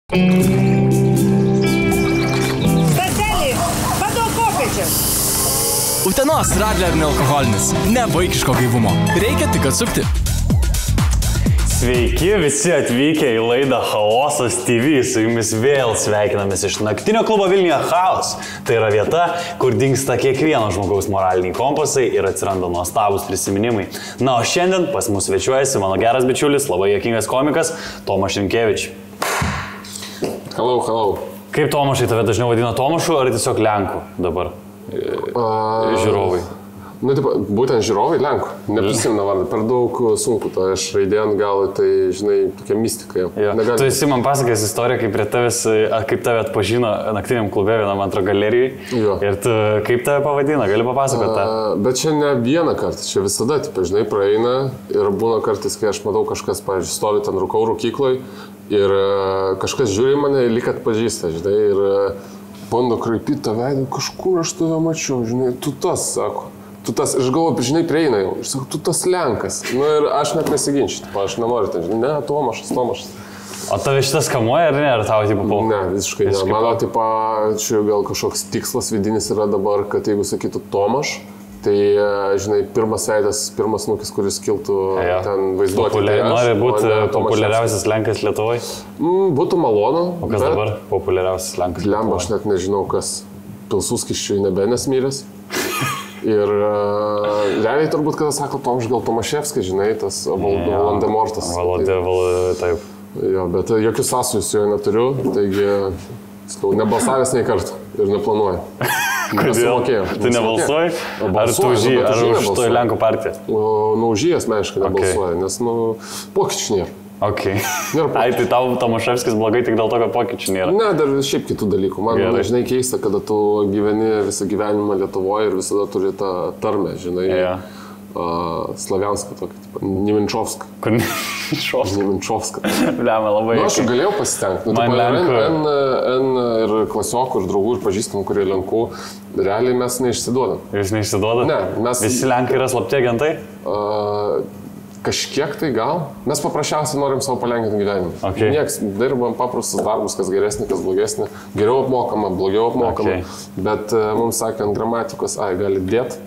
Statelį, padau kopėčias. Utenos Radler nealkoholinis. Ne vaikiško gaivumo. Reikia tik atsukti. Sveiki visi atvykę į laidą Chaosas TV. Su jumis vėl sveikinamės iš naktinio klubo Vilniuje Chaos. Tai yra vieta, kur dingsta kiekvieno žmogaus moraliniai kompasai ir atsiranda nuostabūs prisiminimai. Na, o šiandien pas mus svečiuojasi mano geras bičiulis, labai juokingas komikas Tomas Šimkevič. Hello, hello. Kaip Tomašai tave dažniau vadina Tomašu, ar tiesiog Lenku dabar? Žiūrovai. Nu, taip, būtent žiūrovai Lenkų. Neprisimena vardą, per daug sunku, tai aš raidė ant galo, tai, žinai, tokia mistika jau. Tu esi man pasakęs istoriją, kaip tave atpažino naktiniam klube vienam antro galerijai. Jo. Ir tu kaip tave pavadina, gali papasakoti tą? Bet čia ne vieną kartą, čia visada, taip, žinai, praeina ir būna kartais, kai aš matau kažkas, pavyzdžiui, stovi ten rūkau rūkykloj ir kažkas žiūri mane ir lyg atpažįsta, žinai, ir bando kraipyti tą veidą, kažkur aš tave mačiau, žinai, tu tas, sako. Tu tas, aš galvoju, žinai, prieina jau, aš sakau, tu tas Lenkas. Nu ir aš net nesiginčiu, aš nenoriu ten, žinai, ne, Tomašas. O tave šitas kamuoja, ar ne, ar tavo tipo pau? Ne, visiškai ne. Mano, tipo, čia gal kažkoks tikslas vidinis yra dabar, kad jeigu sakytų Tomaš, tai, žinai, pirmas veidas, pirmas nukis, kuris kiltų ten vaizduoti. Nori būti populiariausias Lenkas Lietuvoje? Būtų malonu. O kas dabar populiariausias Lenkas Lietuvoje? Lemba, aš net nežinau, kas Pilsudskis Nebenes miręs. Ir realiai turbūt, kada sako Tomaš, gal Tomaševskis, žinai, tas Voldemortas. Taip. Jo, bet jokių sąsajų su juo neturiu, taigi, sakau, nebalsavęs nei kartą ir neplanuoju. Kodėl? Tu nebalsuoji? Ar tu už jį, ar už to Lenkų partiją? Nu, už jį asmeniškai nebalsuoju, nes, nu, pokyčių nėra. Ok. Ai, tai tau Tomaševskis blogai tik dėl to, kad pokyčių nėra? Ne, dar šiaip kitų dalykų. Man dažnai keista, kada tu gyveni visą gyvenimą Lietuvoje ir visada turi tą tarmę, žinai, slavianską tokį, Niminčovską. Kur Niminčovską? Niminčovską. Bliama, labai. Nu, aš galėjau pasitengti. Man Lenkų. N ir klasiokų, ir draugų, ir pažįstamų, kurie Lenkų, realiai mes neišsiduodam. Jūs neišsiduodam? Ne, mes... Visi Lenkai yra slapti agentai? Kažkiek tai gal. Mes paprasčiausiai norim savo palengvinti gyvenimą. Okay. Nieks, dirbam paprastus darbus, kas geresnį, kas blogesnį. Geriau apmokama, blogiau apmokama. Okay. Bet mums sakė ant gramatikos, gali dėt.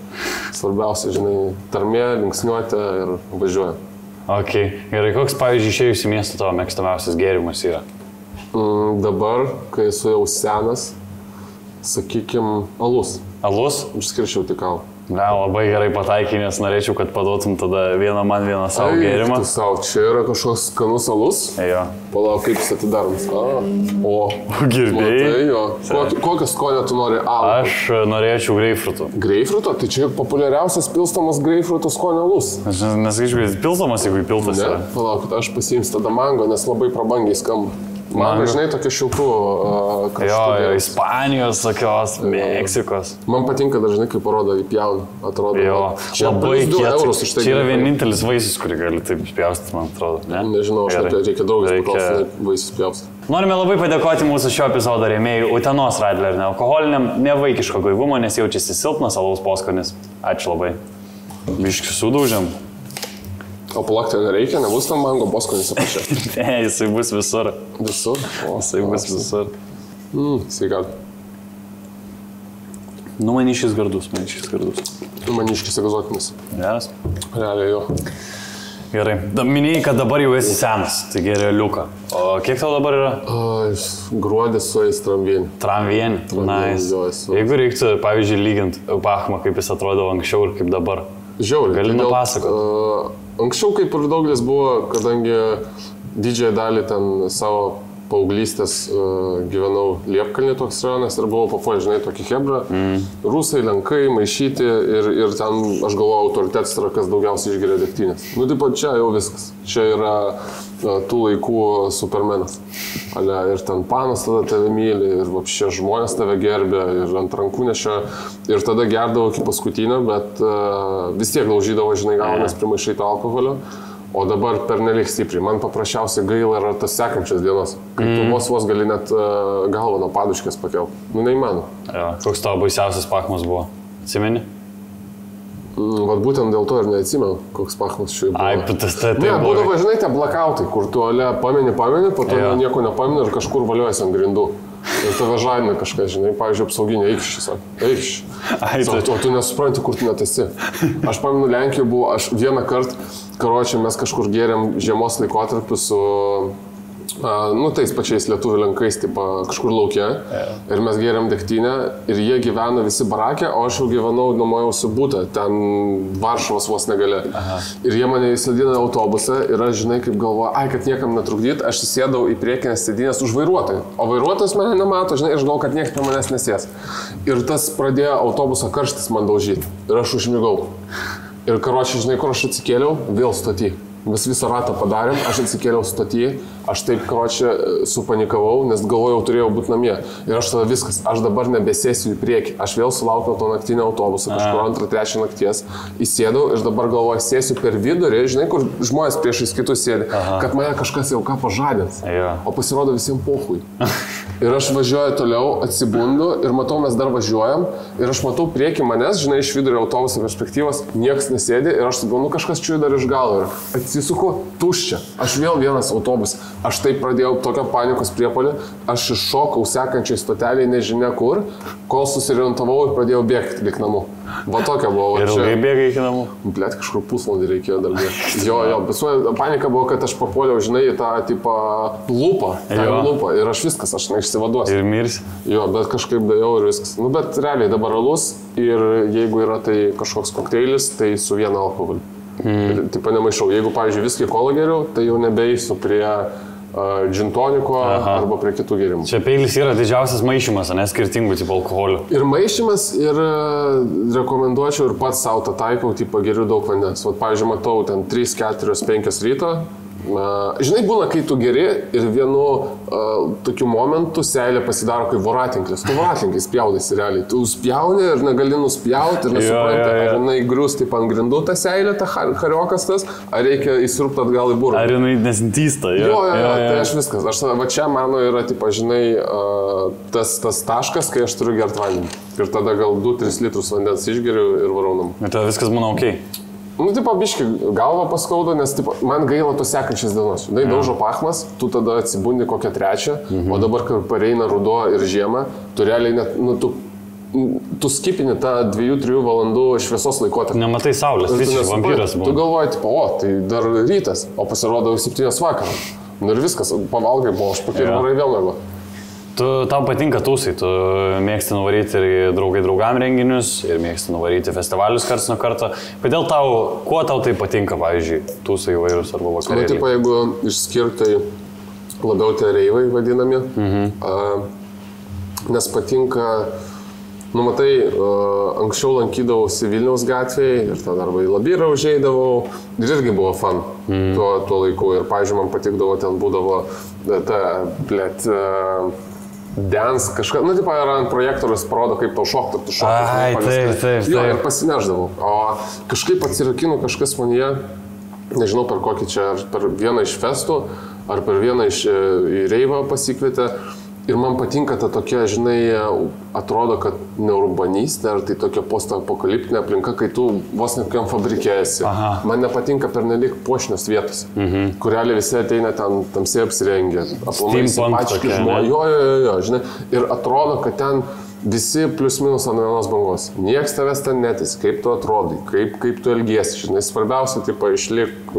Svarbiausia, žinai, tarmė, linksniuotė ir važiuoja. Ok. Gerai, koks, pavyzdžiui, išėjus į miestą tavo mėgstamiausias gėrimas yra? Dabar, kai esu jau senas, sakykim, alus. Alus? Išskirčiau tik kavą. Ne, labai gerai pataikai, nes norėčiau, kad paduotum tada vieną man, vieną savo gėrimą. Tu savo, čia yra kažkoks skanus alus. Jo. Palauk, kaip jis atidaromas. O, girdėjai? Tai jo. Kokią skonę tu nori alų? Aš norėčiau greipfrutų. Greipfruto? Tai čia populiariausias pilstamas greipfruto skonio alus. Aš nesakyčiau, kad pilstamas, jeigu piltas yra. Ne, palauk, aš pasiimsiu tada mango, nes labai prabangiai skamba. Man dažnai tokia šiltų kažkokia. Jo, Ispanijos, tokios, Meksikos. Man patinka dažnai, kai parodo į pjauną. Atrodo, jo, čia labai kietas. Čia yra vienintelis vaisius, kurį gali taip spjaustyti, man atrodo. Ne? Nežinau, aš reikia daugas paklausti vaisius spjaustyti. Norime labai padėkoti mūsų šio epizodo rėmėjui Utenos Radler nealkoholiniam, nevaikiško gaivumo, nes jaučiasi silpnas alaus poskonis. Ačiū labai. Biškį sudaužiam. O palakti nereikia, nebus tam mango poskonis apačia. Ne, jisai bus visur. Visur? Jisai bus visur. Sveikat. Nu, maniškis gardus. Maniškis egzotinis. Geras? Realiai jo. Gerai. Minėjai, kad dabar jau esi senas, tai geriau liuka. O kiek tau dabar yra? Gruodis su jais tramvienį. Tramvienį? Nice. Jeigu reiktų, pavyzdžiui, lyginti Bachmą, kaip jis atrodo anksčiau ir kaip dabar. Žiauriai. Gali nupasakoti. Anksčiau kaip ir daugelis buvo, kadangi didžiąją dalį ten savo paauglystės gyvenau Liepkalnį toks rajonas ir buvau papuolę, žinai, tokį hebrą. Rusai, lenkai, maišyti ir ten, aš galvoju, autoritetas yra, kas daugiausiai išgeria degtinės. Nu, taip pat čia jau viskas. Čia yra tų laikų supermenas. Ir ten panas tada tave myli, ir vapščia žmonės tave gerbė, ir ant rankų nešia. Ir tada gerdavo iki paskutinio, bet vis tiek laužydavo, žinai, galvą, nes primaišai to alkoholio. O dabar pernelyg stipriai. Man paprasčiausiai gaila yra tas sekančias dienos. Kai tu vos gali net galvą nuo paduškės pakelti. Nu, neįmanoma. Koks tavo baisiausias Bachmas buvo? Atsimeni? Vat būtent dėl to ir neatsimenu, koks pachmas šiuo buvo. Ai, tas tai Ne, būdavo, žinai, tie blakautai, kur tu pameni, po to nieko nepameni ir kažkur valiuojasi ant grindų. Ir tave žadina kažkas, žinai, pavyzdžiui, apsauginė, eikščiai, sako, eikščiai. O tu nesupranti, kur tu net esi. Aš pamenu, Lenkijoje buvo, aš vieną kartą, karočią, mes kažkur gėrėm žiemos laikotarpiu su, tais pačiais lietuvių lenkais, kažkur laukia. Ir mes gėrėm degtinę ir jie gyvena visi barakė, o aš jau gyvenau nuomojausi būtą, ten Varšuvos vos negalė. Ir jie mane įsėdina autobusą ir aš, žinai, kaip galvoju, kad niekam netrukdyt, aš įsėdau į priekinės sėdynės už vairuotoją. O vairuotojas mane nemato, žinai, ir žinau, kad niekas prie manęs nesės. Ir tas pradėjo autobuso karštis man daužyti. Ir aš užmigau. Ir karočią, žinai, kur aš atsikėliau, vėl stotį. Mes visą ratą padarėm, aš atsikėliau stotį, aš taip, karočią, supanikavau, nes galvojau, turėjau būti namie. Ir aš tada viskas, aš dabar nebesėsiu į priekį. Aš vėl sulaukiau to naktinio autobusą, kažkur 2-3 nakties, įsėdau ir dabar galvoju, sėsiu per vidurį, žinai, kur žmonės priešais kitus sėdi, kad mane kažkas jau ką pažadins. O pasirodo visiems pohui. Ir aš važiuoju toliau, atsibundu ir matau, mes dar važiuojam ir aš matau priekį manęs, žinai, iš vidurio autobuso perspektyvos, niekas nesėdi ir aš sakau, kažkas čia dar iš galo. Ir atsisuku, tuščia. Aš vėl vienas autobus. Aš taip pradėjau tokią panikos priepolį, aš iššokau sekančiai stoteliai nežinia kur, kol susirientavau ir pradėjau bėgti lik namų. Va tokia buvo. Ir ilgai bėgai iki namų? Blet, kažkur pusvalandį reikėjo dar bėgti. Jo, panika buvo, kad aš papuoliau, žinai, į tą, tipą, lūpą. Ir aš viskas, aš neišsivaduosiu. Ir mirsi? Jo, bet kažkaip dėjau ir viskas. Bet realiai dabar alus ir jeigu yra tai kažkoks kokteilis, tai su vienu alkoholiu. Ir taip nemaišau. Jeigu, pavyzdžiui, viskį kolą geriau, tai jau nebeisiu prie džintoniko arba prie kitų gėrimų. Čia peilis yra didžiausias maišymas, ne skirtingų tipų alkoholių. Ir maišymas, ir rekomenduočiau ir pats savo tą taikau, tipo geriu daug vandens. Vat, pavyzdžiui, matau ten 3, 4, 5 ryto. Žinai, būna, kai tu geri ir vienu tokiu momentu seilė pasidaro kaip voratinklis. Tu voratinklis spjaudėsi realiai. Tu spjauni ir negali nuspjauti ir nesupranti, ar jinai grius taip ant grindų tą seilę, tą hariokas tas, ar reikia įsirupti atgal į burną. Ar jinai nesintysta. Tai aš viskas. Va čia mano yra, tipo, žinai, tas taškas, kai aš turiu gert vandenį. Ir tada gal 2-3 litrus vandens išgeriu ir varau namų. Ir tada viskas būna ok. Tipo, biški galva paskauda, nes tipo, man gaila to sekančias dienos. Žinai, daužo pachmas, tu tada atsibundi kokią 3, o dabar, kai pareina ruduo ir žiema, tu realiai net, tu skipini tą 2-3 valandų šviesos laikotarpį. Nematai saulės, visiškai vampyras buvo. Tu galvoji, tipo, tai dar rytas, o pasirodo 7 vakarą. Ir viskas, pavalgai buvo, aš pakėliau varai vėl mėgo. Tau patinka tūsai, tu mėgsti nuvaryti ir draugam renginius, ir mėgsti nuvaryti festivalius karts nuo karto. Kuo tau tai patinka, pavyzdžiui, tūsai įvairūs arba vakarėliai? Tipo, jeigu išskirtai labiau tie reivai vadinami, nes patinka, matai, anksčiau lankydavausi Vilniaus gatvėje ir ten arba į Labyrą užeidavau ir irgi buvo fan tuo laiku. Ir, pavyzdžiui, man patikdavo, ten būdavo dance kažką, tipo, yra ant projektorius parodo, kaip tau šokti, tu šokti. Taip. Jo, ir pasineždavau. O kažkaip atsirakinu kažkas manyje, nežinau per kokį čia, ar per vieną iš festų, ar per vieną iš reivą pasikvietę. Ir man patinka ta tokia, žinai, atrodo, kad ne urbanistė, ar tai tokia postapokaliptinė aplinka, kai tu vos net kokiam fabrike esi. Man nepatinka pernelyg puošnios vietos, kur realiai visi ateina ten tamsiai apsirengę. Steampunk tokia, ne? Jo, žinai. Ir atrodo, kad ten visi plius minus ant vienos bangos. Niekas tavęs ten netis, kaip tu atrodai, kaip tu elgiesi. Žinai, svarbiausia, tipo, išlik,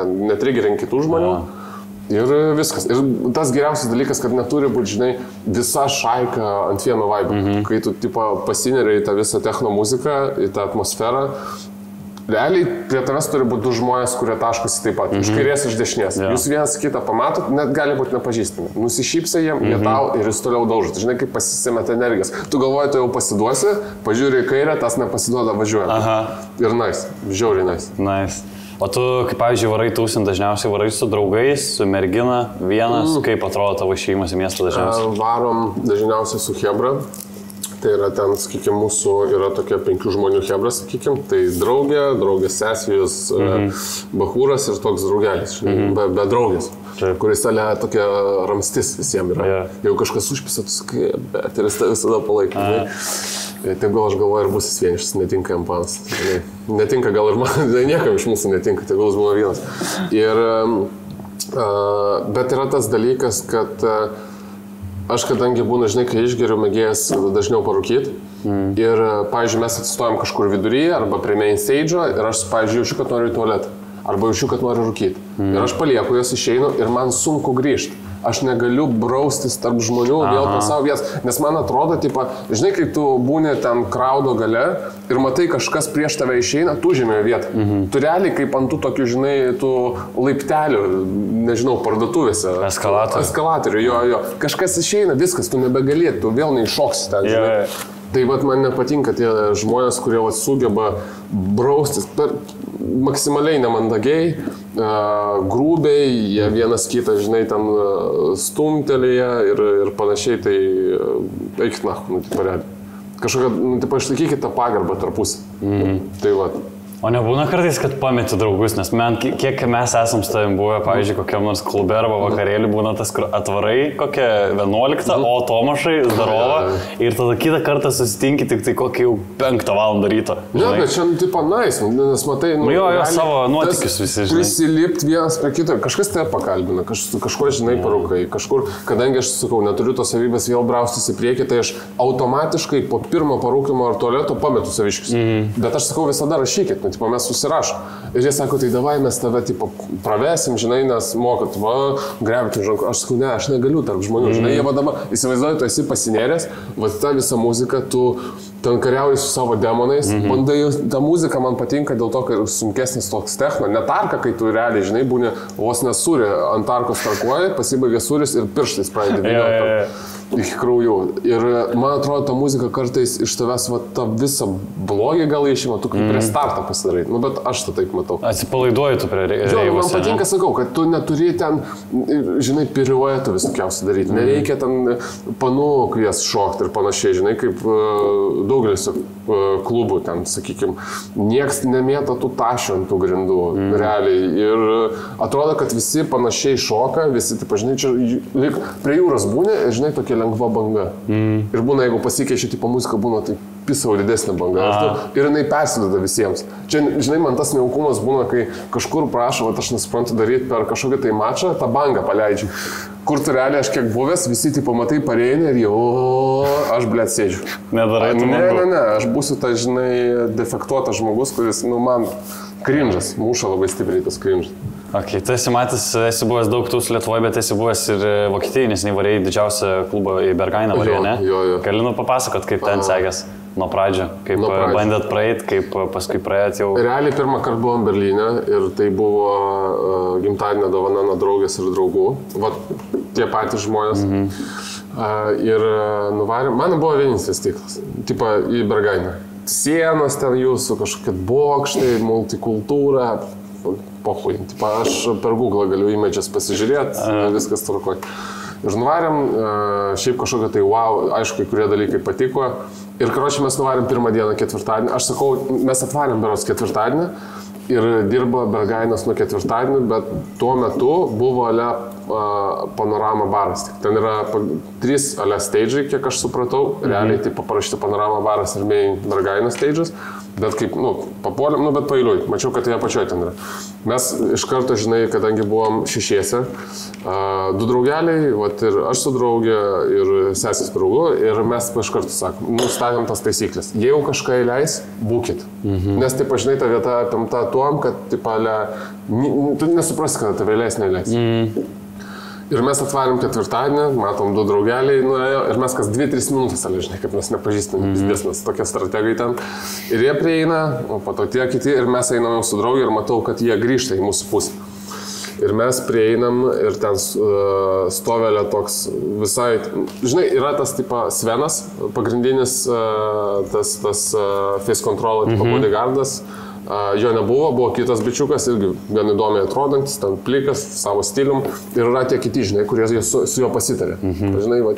ten netrigerink kitų žmonių. Ir viskas. Ir tas geriausias dalykas, kad neturi būti, žinai, visa šaika ant vieno vaibo. Kai tu, tipo, pasineri į tą visą techno muziką, į tą atmosferą, realiai prie tavęs turi būti 2 žmonės, kurie taškosi taip pat. Iš kairės, iš dešinės. Jūs vienas kitą pamatot, net gali būti nepažįstami. Nusišypsai jiem, jie tau ir jūs toliau daužot. Žinai, kaip pasisemėt energijos. Tu galvoji, tu jau pasiduosi, pažiūri į kairę, tas nepasiduoda, važiuoja. Ir nice. Žiauriai nice. O tu, kaip pavyzdžiui, varai tūsint, dažniausiai varai su draugais, su mergina, vienas, kaip atrodo tavo išėjimas į miestą dažniausiai? Varom dažniausiai su chebra. Tai yra ten, sakykime, mūsų yra tokia 5 žmonių hebra, sakykime, tai draugė sesijos, bahūras ir toks draugelis, be draugės, kuris ale tokia ramstis visiems yra. Jeigu kažkas užpisa, tu sakai, bet ir jis tai visada palaikai. Taip gal aš galvoju, ir bus jis vienišas, netinka jam panas. Netinka gal ir man, niekam iš mūsų netinka, tai gal jis būna vienas. Bet yra tas dalykas, kad aš kadangi būna, žinai, kai išgeriu mėgėjas dažniau parūkyti. Ir, pavyzdžiui, mes atsistojam kažkur viduryje arba prie main stage'o ir aš, pavyzdžiui, jaučiu, kad noriu į tualetą. Arba jaučiu, kad noriu rūkyti. Ir aš palieku jas, išeinu ir man sunku grįžti. Aš negaliu braustis tarp žmonių vėl po savo vietas, nes man atrodo, tipo, žinai, kai tu būni ten kraudo gale ir matai kažkas prieš tave išeina, tu žemėjo vietą. Tu realiai kaip ant tų tokių, žinai, tų laiptelių, nežinau, parduotuvėse. Eskalatorių, jo. Kažkas išeina, viskas, tu nebegalėt, tu vėl neiššoksi ten, žinai. Tai vat man nepatinka tie žmonės, kurie vat sugeba braustis maksimaliai nemandagiai, grūbiai, jie vienas kitą, žinai, ten stumtelėje ir panašiai, tai eikit na, realiai. Kažkokia, išlaikykit tą pagarbą tarpusį. Tai va. O nebūna kartais, kad pameti draugus, nes kiek mes esam su tavim buvę, pavyzdžiui, kokiam nors klube arba vakarėlį būna tas, kur atvarai kokią 11, o Tomašai zdarova ir tada kitą kartą susitinki tik tai kokį jau 5 valandą ryto. Ne, bet čia, tipo, nice, nes matai, jo, savo nuotykius visi, žinai. Prisilipti vienas prie kito, kažkas tave pakalbina, kažko, žinai, parūkai, kažkur, kadangi aš sakau, neturiu tos savybės vėl braustis į priekį, tai aš automatiškai po pirmo parūkimo ar tualeto pametu saviškius. Bet aš sakau, visada rašykit. Tipo, mes susirašom. Ir jie sako, tai davai mes tave tipo, pravesim, žinai, nes mokat, grebitim žanku. Aš sakau, ne, aš negaliu tarp žmonių. Žinai, jie vadama, įsivaizduoju, tu esi pasineręs, va ta visa muzika, tu ten kariauji su savo demonais, bandai, ta muzika man patinka dėl to, kad sunkesnis toks techno, ne tarka, kai tu realiai, žinai, būni vos nesūrė, ant tarkos tarkuoji, pasibaigia sūris ir pirštais pradedi vynioti iki kraujų. Ir man atrodo, ta muzika kartais iš tavęs va, tą visą blogį gal išima, tu kaip prie startą pasidarai. Nu, bet aš tą taip matau. Atsipalaiduoji tu prie reivose. Jo, man patinka, sakau, kad tu neturi ten, žinai, piruetų visokiausių daryti. Nereikia ten panų kvies šokti ir panašiai, žinai, kaip daugelis klubų ten, sakykime, nieks nemėta tų tašių ant tų grindų, realiai. Ir atrodo, kad visi panašiai šoka, visi, taip, žinai, čia lyg prie jūros būni ir, žinai, tokia lengva banga. Ir būna, jeigu pasikeičia tipo muzika, būna tai pisau didesnė banga. Ir jinai persideda visiems. Čia, žinai, man tas nejaukumas būna, kai kažkur prašo, aš nesuprantu daryti per kažkokią tai mačą, tą bangą paleidžiu. Kur tu realiai, aš kiek buvęs, visi tipo matai pareini ir jau, aš blėt sėdžiu. Nedarai tu ne, aš būsiu ta, žinai, defektuotas žmogus, kuris, nu, man krinžas, muša labai stipriai tas krinžas. Ok, tu esi matęs, esi buvęs daug tūs Lietuvoje, bet esi buvęs ir Vokietijai, nes nevarėjai didžiausią klubą į Bergainą varėjai, ne? Jo. Galinu papasakot, kaip ten sekės nuo pradžio, kaip bandėt praeit, kaip paskui praėjot jau. Realiai pirmą kartą buvom Berlyne ir tai buvo gimtadienio dovana nuo draugės ir draugų. Va, tie patys žmonės. Ir nuvarėm, man buvo vienintelis tikslas, tipo į Bergainą. Sienos ten jūsų, kažkokie bokštai, multikultūra. Pohui. Aš per Google galiu images pasižiūrėti, viskas tvarkoj. Ir nuvarėm, šiaip kažkokia tai wow, aišku, kai kurie dalykai patiko. Ir karočiui mes nuvarėm pirmą dieną ketvirtadienį. Aš sakau, mes atvarėm berods ketvirtadienį ir dirbo Bergainas nuo ketvirtadienį, bet tuo metu buvo panorama baras. Ten yra 3 stage'ai, kiek aš supratau. Realiai tai parašyti panorama baras ir main Bergainas stage'as. Bet kaip, papuolėm, bet pailiui. Mačiau, kad tai apačioje ten yra. Mes iš karto, žinai, kadangi buvom 6, 2 draugeliai, ir aš su draugė, ir sesės draugu, ir mes iš karto sakom, nustatėm tas taisyklės. Jeigu kažką įleis, būkit. Nes, taip, žinai, ta vieta apimta tuom, kad, taip, tu nesuprasi, kad tave įleis, neįleis. Ir mes atvarėm ketvirtadienį, matom 2 draugeliai nuėjo ir mes kas 2-3 minutės, žinai, kaip mes nepažįstami, mes tokie strategai ten. Ir jie prieina, o po to tie kiti ir mes einam su draugė ir matau, kad jie grįžta į mūsų pusę. Ir mes prieinam ir ten stovelė toks visai, žinai, yra tas tipo Svenas, pagrindinis tas face control tipo bodyguardas. Jo nebuvo, buvo kitas bičiukas, irgi gan įdomiai atrodantis, ten plikas, savo stilium. Ir yra tie kiti, žinai, kurie su juo pasitarė. Žinai, va,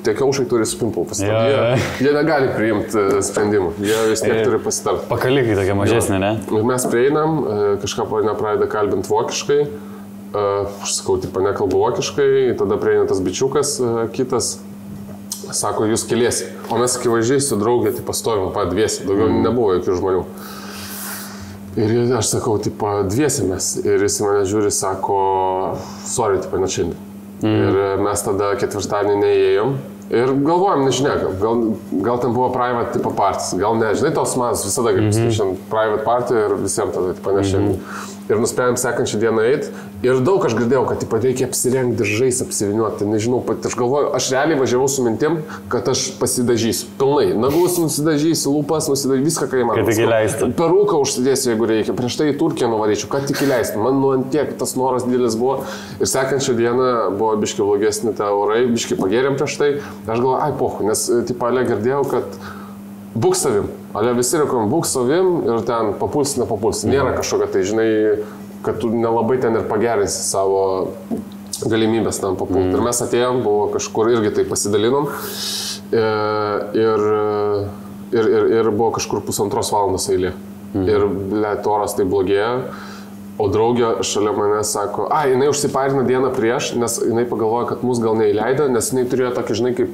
tie kiaušai turi su pimpu pasitarti. Jie negali priimti sprendimų, jie vis tiek turi pasitarti. Pakalikai tokia mažesnė, ne? Ir mes prieinam, kažką nepradeda kalbinti vokiškai. Aš sakau, nekalbu vokiškai, tada prieina tas bičiukas kitas. Sako, jūs keliesi. O mes akivaizdžiai su draugė stovim, dviesi, daugiau nebuvo jokių žmonių. Ir aš sakau, dviesi mes. Ir jis mane žiūri, sako, sorry, net šiandien. Ir mes tada ketvirtadienį neįėjom. Ir galvojom, nežinia, gal ten buvo private partijas, gal ne, žinai, tos manas visada kaip šiandien private partija ir visiems tada ne šiandien. Ir nusprendėm sekančią dieną eiti. Ir daug aš girdėjau, kad reikia apsirengti diržais, apsiviniuoti. Nežinau, aš galvoju, aš realiai važiavau su mintim, kad aš pasidažysiu. Pilnai. Nagus nusidažysiu, lūpas nusidažysiu, viską, ką įmanoma. Kad tik įleistų. Perūką užsidėsiu, jeigu reikia. Prieš tai į Turkiją nuvaryčiau, kad tik įleistų. Man ant tiek tas noras didelis buvo. Ir sekančią dieną buvo biški blogesni ta orai, biški pagėrėm prieš tai. Aš galvoju, ai pohu, nes ale girdėjau, kad būk savim. Ale visi rekom, būk savim ir ten papulsi, nepapulsi. Nėra kažkokio tai, žinai, kad tu nelabai ten ir pagerinsi savo galimybės ten papulti. Ir mes atėjom, buvo kažkur irgi tai pasidalinom. Ir buvo kažkur 1,5 valandos eilė. Ir oras tai blogėjo. O draugė šalia mane sako, jinai užsiparino dieną prieš, nes jinai pagalvojo, kad mus gal neįleido, nes jinai turėjo tokį, žinai, kaip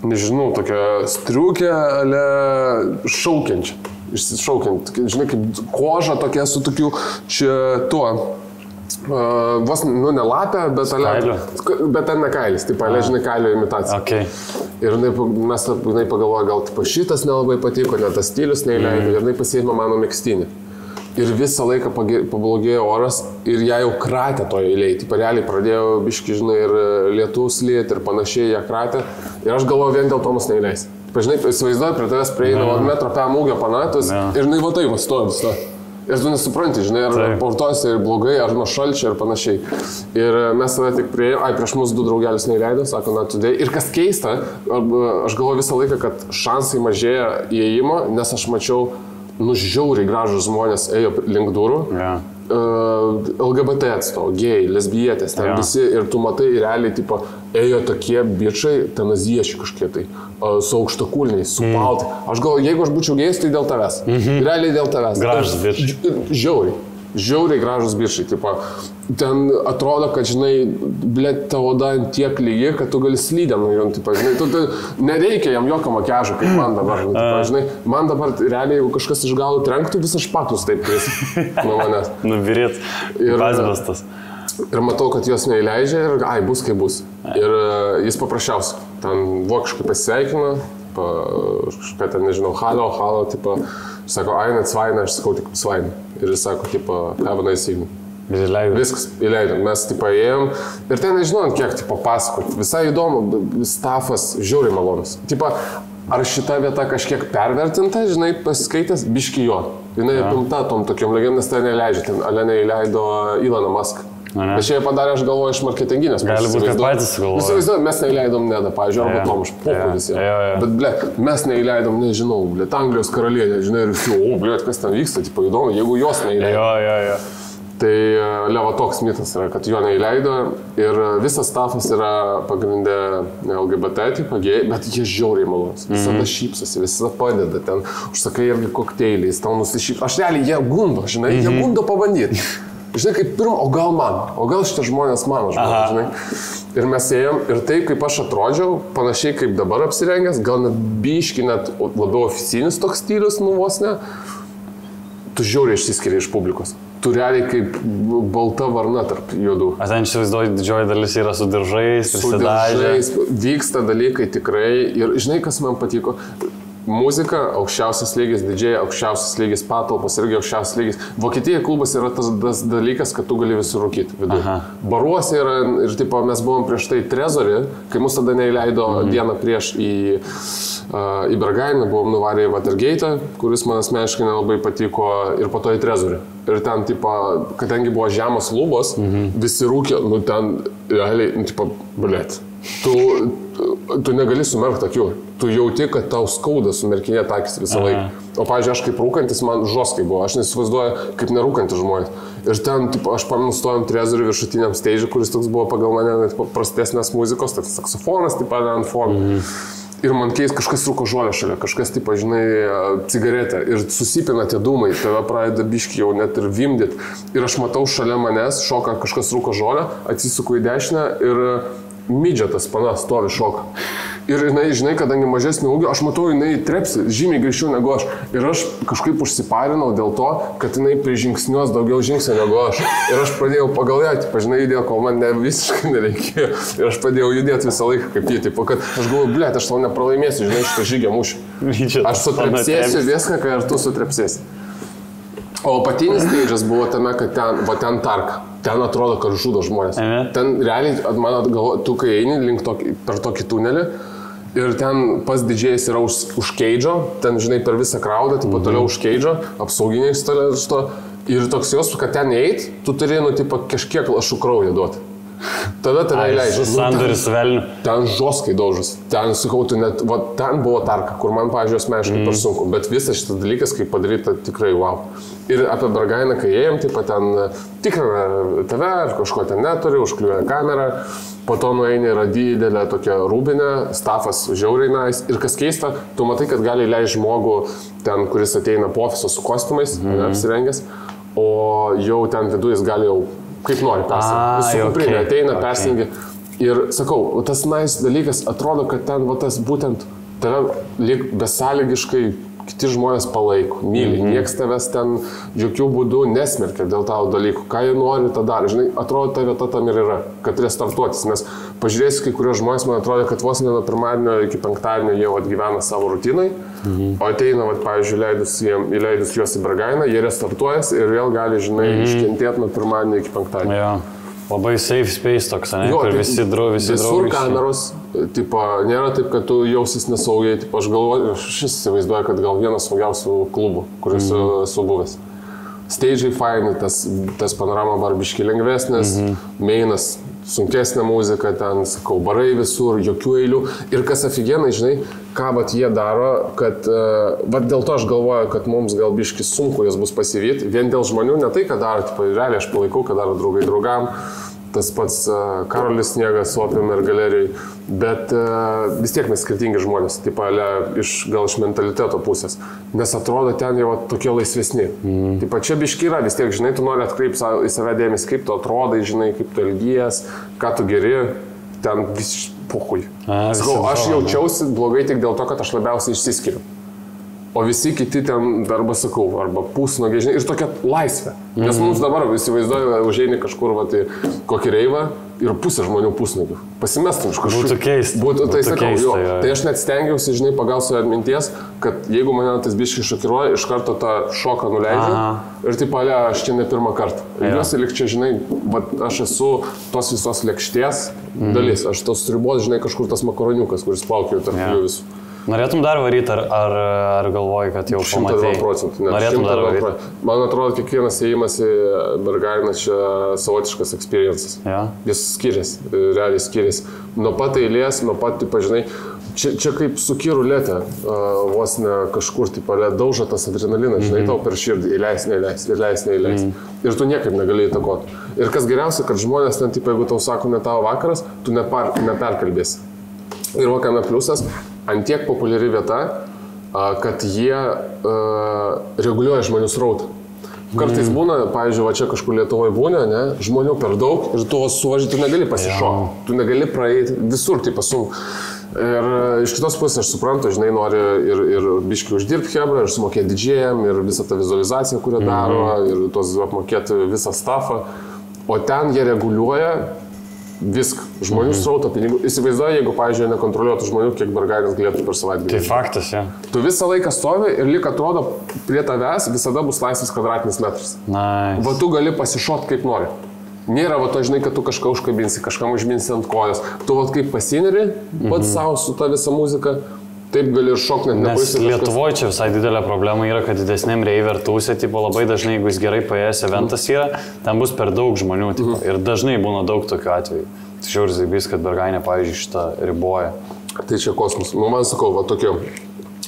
nežinau, tokia striukė, ale šaukiančia. Išsišaukiant, žinai, kaip koža tokia su tokiu čia tuo. Vos, ne lapė, bet ten ne kailis, ale, žinai, kailio imitacija. Okay. Ir jinai pagalvojo, gal šitas nelabai patiko, net tas stilius neįleido, ir jinai pasiėmė mano megztinį. Ir visą laiką pablogėjo oras ir ją jau kratė toje eilėje. Realiai pradėjo biški, žinai, ir lietus lieti ir panašiai ją kratė. Ir aš galvoju, vien dėl to mus neįleis. Žinai, įsivaizduoju, prie tavęs prieina metro PM ūgio panatus ir jinai va taip stovi. Ir tu nesupranti, žinai, ar portuosi ir blogai, ar nuo šalčio ir panašiai. Ir mes tada tik prieėjome, prieš mus 2 draugelis neįleido, sako, not today. Ir kas keista, aš galvoju visą laiką, kad šansai mažėja įėjimo, nes aš mačiau žiauriai gražus žmonės ėjo link durų, LGBT atstovų, gėjai, lesbietės, ten visi ir tu matai realiai, ėjo tokie bičiai, ten aziečiai kažkiek tai, su aukštakulniais, su paltai. Aš galvoju, jeigu aš būčiau gėjus, tai dėl tavęs. Realiai dėl tavęs. Gražus bičiai. Žiauriai gražus bičiai. Ten atrodo, kad, žinai, ta oda tiek lygi, kad tu gali slydėm nuo jų. Žinai, nereikia jam jokio makiažo, kaip man dabar. Žinai, man dabar realiai, jeigu kažkas iš galų trenktų, visas špatus taip kris nuo manęs. Nubirėt. Bazbastas. Ir matau, kad jos neįleidžia ir bus kaip bus. Ir jis paprasčiausiai. Ten vokiškai pasisveikino, kažką ten, nežinau, halo, sako, net svaina, aš sakau tik svaina. Ir jis sako, have a nice evening. Viskas, įleidom. Mes ėjom ir ten nežinau, kiek pasakoti. Visai įdomu, stafas žiauriai malonus. Ar šita vieta kažkiek pervertinta, žinai, pasiskaitęs, biški jo. Jinai apimta tom tokiom legendom, nes tai neįleidžia. Ten ale neįleido Eloną Muską. Bet čia jie padarė, aš galvoju, iš marketinginės. Gali būti, kad patys galvoja. Įsivaizduoju, mes neįleidom Nedą, pavyzdžiui, arba Tom, aš poku visiems. Bet, mes neįleidom, nežinau, Anglijos karalienė, žinai, ir kas ten vyksta, įdomu, jeigu jos neįleido. Tai Levo toks mitas yra, kad jo neįleido ir visas stafas yra pagrindė LGBT, bet jie žiauriai malonus. Visada šypsosi, visada padeda ten, užsakai irgi kokteiliais, tau nusišypso. Aš realiai jie gundo, žinai, jie gundo pabandyti. Žinai, kaip pirmą, o gal man, o gal šitie žmonės mano žmonės, žinai. Ir mes ėjom ir taip, kaip aš atrodžiau, panašiai kaip dabar apsirengęs, gal net biški, net labiau oficinis toks stilius, vos ne, tu žiauriai išsiskiria iš publikos. Tu realiai kaip balta varna tarp juodų. Aš ten įsivaizduoju, didžioji dalis yra su diržais, prisidažę. Vyksta dalykai tikrai ir žinai, kas man patiko? Muzika, aukščiausias lygis, didžiai, aukščiausias lygis, patalpos irgi aukščiausias lygis. Vokietija klubas yra tas dalykas, kad tu gali visur rūkyti viduje. Baruose yra ir mes buvom prieš tai Trezorį, kai mus tada neįleido dieną prieš į Bergainą, buvom nuvarę į Watergate, kuris man asmeniškai nelabai patiko ir po to į Trezorį. Ir ten, kadangi buvo žemos lubos, visi rūkė, ten realiai, blėt. tu negali sumerkti akių. Tu jauti, kad tau skauda sumerkinėti akis visą laiką. O, pavyzdžiui, aš kaip rūkantis, man žoskai buvo. Aš nesivaizduoju, kaip nerūkantis žmonės. Ir ten, tipo, aš pamenu, stojom Trezorių viršutiniam stage, kuris toks buvo pagal mane prastesnės muzikos, toks saksofonas, tipo, ant fono. Ir man keis kažkas rūko žolę šalia, kažkas, tipo, žinai, cigaretę. Ir susipina tie dūmai, tave pradeda biški jau net ir vimdyt. Ir aš matau šalia manęs, šoka kažkas rūko žolę, atsisuku į dešinę ir midžetas panas stovi šoka. Ir jinai, žinai, kadangi mažesnio ūgio, aš matau, jinai trepsi žymiai greičiau negu aš. Ir aš kažkaip užsiparinau dėl to, kad jinai prižingsniuos daugiau žingsnių negu aš. Ir aš pradėjau pagal ją, pažinai, judėjo, kol man visiškai nereikėjo. Ir aš pradėjau judėti visą laiką kaip jį, tipo, kad aš galvoju, blėt, aš tau nepralaimėsiu, žinai, šitą žygę mūšį. Aš sutrepsėsiu viską, kai ir tu sutrepsėsi. O patinis stage'as buvo tame, kad ten tarka. Ten atrodo, kad žudo žmonės. Ten realiai, man atgalvo, tu kai eini per tokį tunelį ir ten pas didžėjas yra už keidžo, ten, žinai, per visą kraudą, tipo toliau už keidžo, apsauginiai stalėsto. Ir toks jos, kad ten eit, tu turi, nu, tipo, kažkiek lašų kraują duoti. Tada tave leidžia. Sandoris velnių. Ten žoskai daužas. Ten, sakau, tu net, va, ten buvo tarka, kur man, pavyzdžiui, asmeniškai per sunku. Bet visas šitas dalykas, kaip padaryta, tikrai wow. Ir apie Bergainą, kai ėjom, taip pat ten tikrina tave, ar kažko ten neturi, užkliuoja kamerą. Po to nueini yra didelė tokia rūbinė, stafas žiauriai nice. Ir kas keista, tu matai, kad gali leisti žmogų ten, kuris ateina po ofiso su kostiumais, apsirengęs. O jau ten viduje jis gali jau kaip nori persirengti. Su kuprinė ateina, persirengti. Ir sakau, tas nice dalykas atrodo, kad ten va, tas būtent tave lyg besąlygiškai kiti žmonės palaiko, myli. Nieks tavęs ten jokių būdų nesmerkia dėl tavo dalykų. Ką jie nori, tą daro. Žinai, atrodo, ta vieta tam ir yra, kad restartuotis. Nes pažiūrėsiu, kai kurie žmonės, man atrodo, kad vos ne nuo pirmadienio iki penktadienio jau atgyvena savo rutinai. O ateina, va, pavyzdžiui, įleidus juos į Bergainą, jie restartuojas ir vėl gali, žinai, iškentėti nuo pirmadienio iki penktadienio. Ja. Labai safe space toks, ne? Jo, kur visi draugai. Visur kameros, tipo, nėra taip, kad tu jausis nesaugiai. Tipo, aš galvoju, šis įsivaizduoju, kad gal vienas saugiausių klubų, kuris esu buvęs. Stage'ai faini, tas panorama barbiškai lengvesnis, mainas, sunkesnė muzika, ten, sakau, barai visur, jokių eilių. Ir kas aфиgenai, žinai, ką vat jie daro, kad vat dėl to aš galvoju, kad mums gal biškai sunku jas bus pasivyti. Vien dėl žmonių, ne tai, kad daro, tipo, realiai aš palaikau, kad daro draugai draugam. Tas pats Karolis Sniegas, Opium ir galerijai, bet vis tiek mes skirtingi žmonės, tipo, gal iš mentaliteto pusės, nes atrodo ten jau tokie laisvesni. Tipo, čia biški yra, vis tiek, žinai, tu nori atkreipti į save dėmesį, kaip tu atrodai, žinai, kaip tu elgies, ką tu geri, ten vis pohui. Aš jaučiausi blogai tik dėl to, kad aš labiausiai išsiskiriu. O visi kiti ten, arba sakau, arba pusnuogiai, žinai, ir tokia laisvė. Nes mums dabar, įsivaizduoju, užeini kažkur, va, tai kokį reivą ir pusė žmonių pusnuogių. Pasimestum iš kažkur. Būtų keista. Tai sakau, jo. Tai aš net stengiausi, žinai, pagal savo atminties, kad jeigu mane tas biškai šokiruoja, iš karto tą šoką nuleidžiu. Ir taip, aš čia ne pirmą kartą. Juosi lik čia, žinai, va, aš esu tos visos lėkštės dalis. Aš tos ribos, žinai, kažkur tas makaroniukas, kuris plaukėjo tarp jų visų. Norėtum dar varyti, ar galvoji, kad jau pamatei? 102%. Norėtum dar varyti? Man atrodo, kiekvienas įėjimas į Bergainą čia savotiškas experiences. Ja. Jis skiriasi, realiai skiriasi. Nuo pat eilės, nuo pat, tipo, žinai, čia kaip suki ruletė, vos ne kažkur, tipo, dauža tas adrenalinas, žinai, tau per širdį, įleis. Ir tu niekaip negali įtakoti. Ir kas geriausia, kad žmonės ten, tipo, jeigu tau sako ne tavo vakaras, tu neperkalbėsi. Ir vakame pliusas, antiek populiari vieta, kad jie reguliuoja žmonių srautą. Kartais būna, pavyzdžiui, va čia kažkur Lietuvoje būna, ne, žmonių per daug ir tu suvažiuoti, tu negali pasišokti, tu negali praeiti, visur tai pasum. Ir iš kitos pusės aš suprantu, žinai, nori ir biškiai uždirbti hebrą, ir sumokėti didžėjam, ir visą tą vizualizaciją, kurią daro, ir tos apmokėti visą stafą. O ten jie reguliuoja viską. Žmonių srauto pinigų. Įsivaizduoju, jeigu, pavyzdžiui, nekontroliuotų žmonių, kiek Bergainas galėtų per savaitgalį. Tai faktas, ja. Tu visą laiką stovi ir lyg atrodo, prie tavęs visada bus laisvas kvadratinis metras. Nice. Va tu gali pasišokti kaip nori. Nėra va to, žinai, kad tu kažką užkabinsi, kažkam užminsi ant kojos. Tu va kaip pasineri, pats savo su ta visa muzika. Taip gali ir šokti net nepaisyti. Nes Lietuvoje čia visai didelė problema yra, kad didesniam reivertūse, tipo, labai dažnai, jeigu jis gerai paėjęs eventas yra, ten bus per daug žmonių, tipo, ir dažnai būna daug tokių atvejų. Tai žiauriai zaibys, kad Bergainė, pavyzdžiui, šitą riboja. Tai čia kosmos. Man sakau, va tokie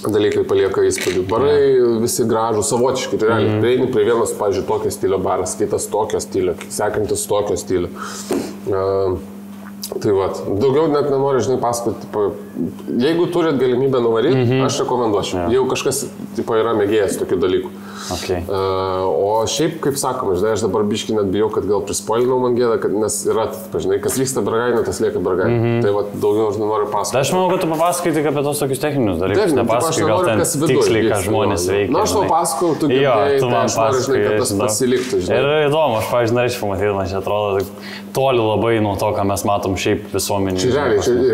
dalykai palieka įspūdį. Barai visi gražų, savotiški. Tai realiai, prieini prie vienas, pavyzdžiui, tokio stylio baras, kitas tokio stylio, sekantis tokio stylio. Tai va, daugiau net nenoriu, žinai, pasakoti. Jeigu turit galimybę nuvaryti, aš rekomenduočiau. Jeigu kažkas yra mėgėjas tokių dalykų. Okay. O šiaip, kaip sakoma, žinai, aš dabar biškai net bijau, kad gal prispoilinau man gėdą, nes yra, žinai, kas vyksta bragainė, tas lieka bragainė. Tai va, daugiau aš nenoriu pasakoti. Aš manau, kad tu papasakai tik apie tos tokius techninius dalykus. Nepasakai, gal ten tiksliai, ką žmonės veikia. Na, aš tau pasakau, tu girdėjai, tai aš noriu, žinai, kad tas pasiliktų, žinai. Ir įdomu, aš, pavyzdžiui, norėčiau pamatyti, man čia atrodo toli labai nuo to, ką mes matom šiaip visuomenį. Čia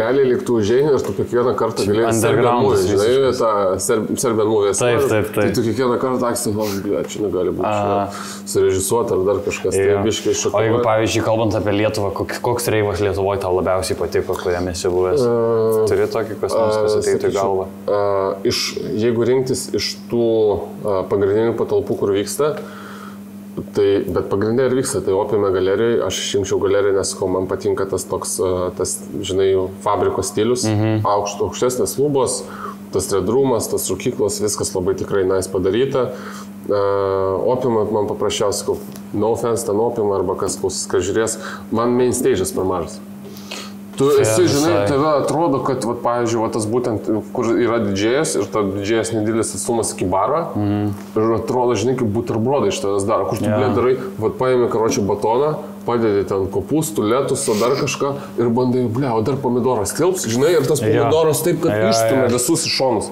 realiai liktų užėjai ir tu kiekvieną kartą galėjai Serbian Movie. Taip. Tai tu kiekvieną kartą aksai, čia negali būti surežisuoti ar dar kažkas. Tai biškai šokuoja. O jeigu, pavyzdžiui, kalbant apie Lietuvą, koks reivas Lietuvoje tau labiausiai patiko, kuriame esi buvęs? Turi tokį, kas nors ateitų į galvą? Jeigu rinktis iš tų pagrindinių patalpų, kur vyksta, bet pagrindė ir vyksta, tai Opiume galerijoje, aš išrinkčiau galeriją, nes man patinka tas toks, žinai, fabriko stilius, aukštesnės lubos, tas redrumas, tas rūkyklos, viskas labai tikrai nice padaryta. Opiumą man paprasčiausiai, no offense ten Opiumą arba kas klausys, kas žiūrės, man main stage'as per mažas. Tu esi, žinai, tave atrodo, kad, pavyzdžiui, tas būtent, kur yra didžėjas ir ta didžėjas nedidelis atstumas iki baro, ir atrodo, žinai, kaip buterbrodai iš tavęs daro, kur tu darai, paėmė karočią batoną, padedi ten kopūstų, lėtus, o dar kažką ir bandai, o dar pomidoras tilps, žinai, ir tas pomidoras taip, kad išstumia visus iš šonus.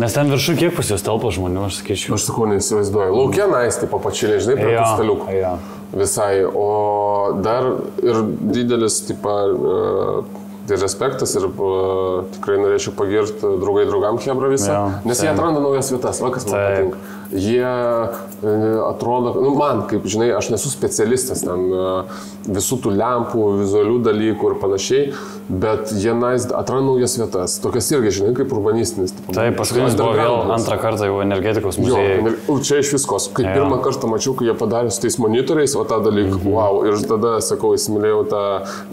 Nes ten viršų kiek pas jūs telpa žmonių, aš sakyčiau. Aš sakau, neįsivaizduoju. Laukia naisti papačilė, žinai, prie tų staliukų. Visai. O dar ir didelis, ir respektas ir tikrai norėčiau pagirti draugam Hebra visą, nes jie atranda naujas vietas, kas man patinka. Jie atrodo, man, kaip žinai, aš nesu specialistas ten visų tų lempų, vizualių dalykų ir panašiai, bet jie atranda naujas vietas, tokias irgi, žinai, kaip urbanistinis. Taip, paskutinis buvo vėl antrą kartą jau energetikos muziejai. Čia iš viskos, kai pirmą kartą mačiau, kai jie padarė su tais monitoriais, o tą dalyką, wow, ir tada, sakau, įsimylėjau tą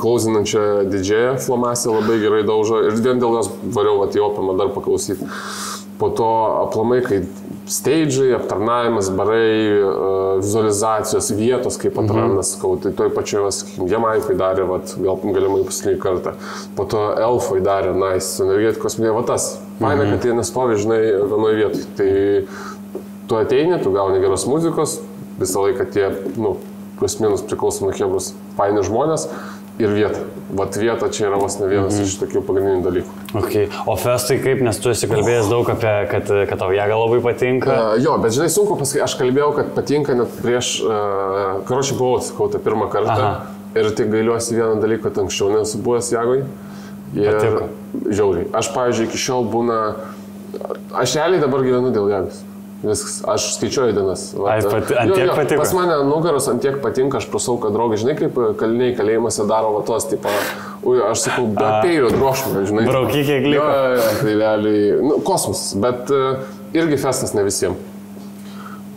klausinančią didžėją, Flomasį labai gerai daužo ir vien dėl jos variau į Opiumą dar paklausyti. Po to aplamai, kai stage'ai, aptarnavimas, barai, vizualizacijos, vietos, kaip atrandas, tai toj pačioje, sakykime, Jamaikai darė, gal galimai paskutinį kartą. Po to Elfai darė, nice, energetikos muziejai, tas. Faina, kad jie nestovi, žinai, vienoje vietoje. Tai tu ateini, tu gauni geros muzikos, visą laiką tie, plus minus priklausomai Hebros, faini žmonės. Ir vieta. Vieta čia yra vos ne vienas iš tokių pagrindinių dalykų. Okay. O festai kaip, nes tu esi kalbėjęs daug apie, kad tau jėga labai patinka. Jo, bet žinai, sunku pasakyti, aš kalbėjau, kad patinka net prieš, karočiui buvau, sakau, tą pirmą kartą. Ir tik gailiuosi vieną dalyką, kad anksčiau nesu buvęs jėgai. Patiko. Žiauriai. Aš, pavyzdžiui, iki šiol būna, aš realiai dabar gyvenu dėl jėgos. Viskas, aš skaičiuoju dienas. Antiek patiko? Pas mane nugaros antiek patinka, aš prasau, kad draugai, žinai, kaip kaliniai kalėjimuose daro tos, aš sakau, be peilio drošmą, žinai. Braukyk kiek liko. Tai realiai, kosmosas, bet irgi festas ne visiems.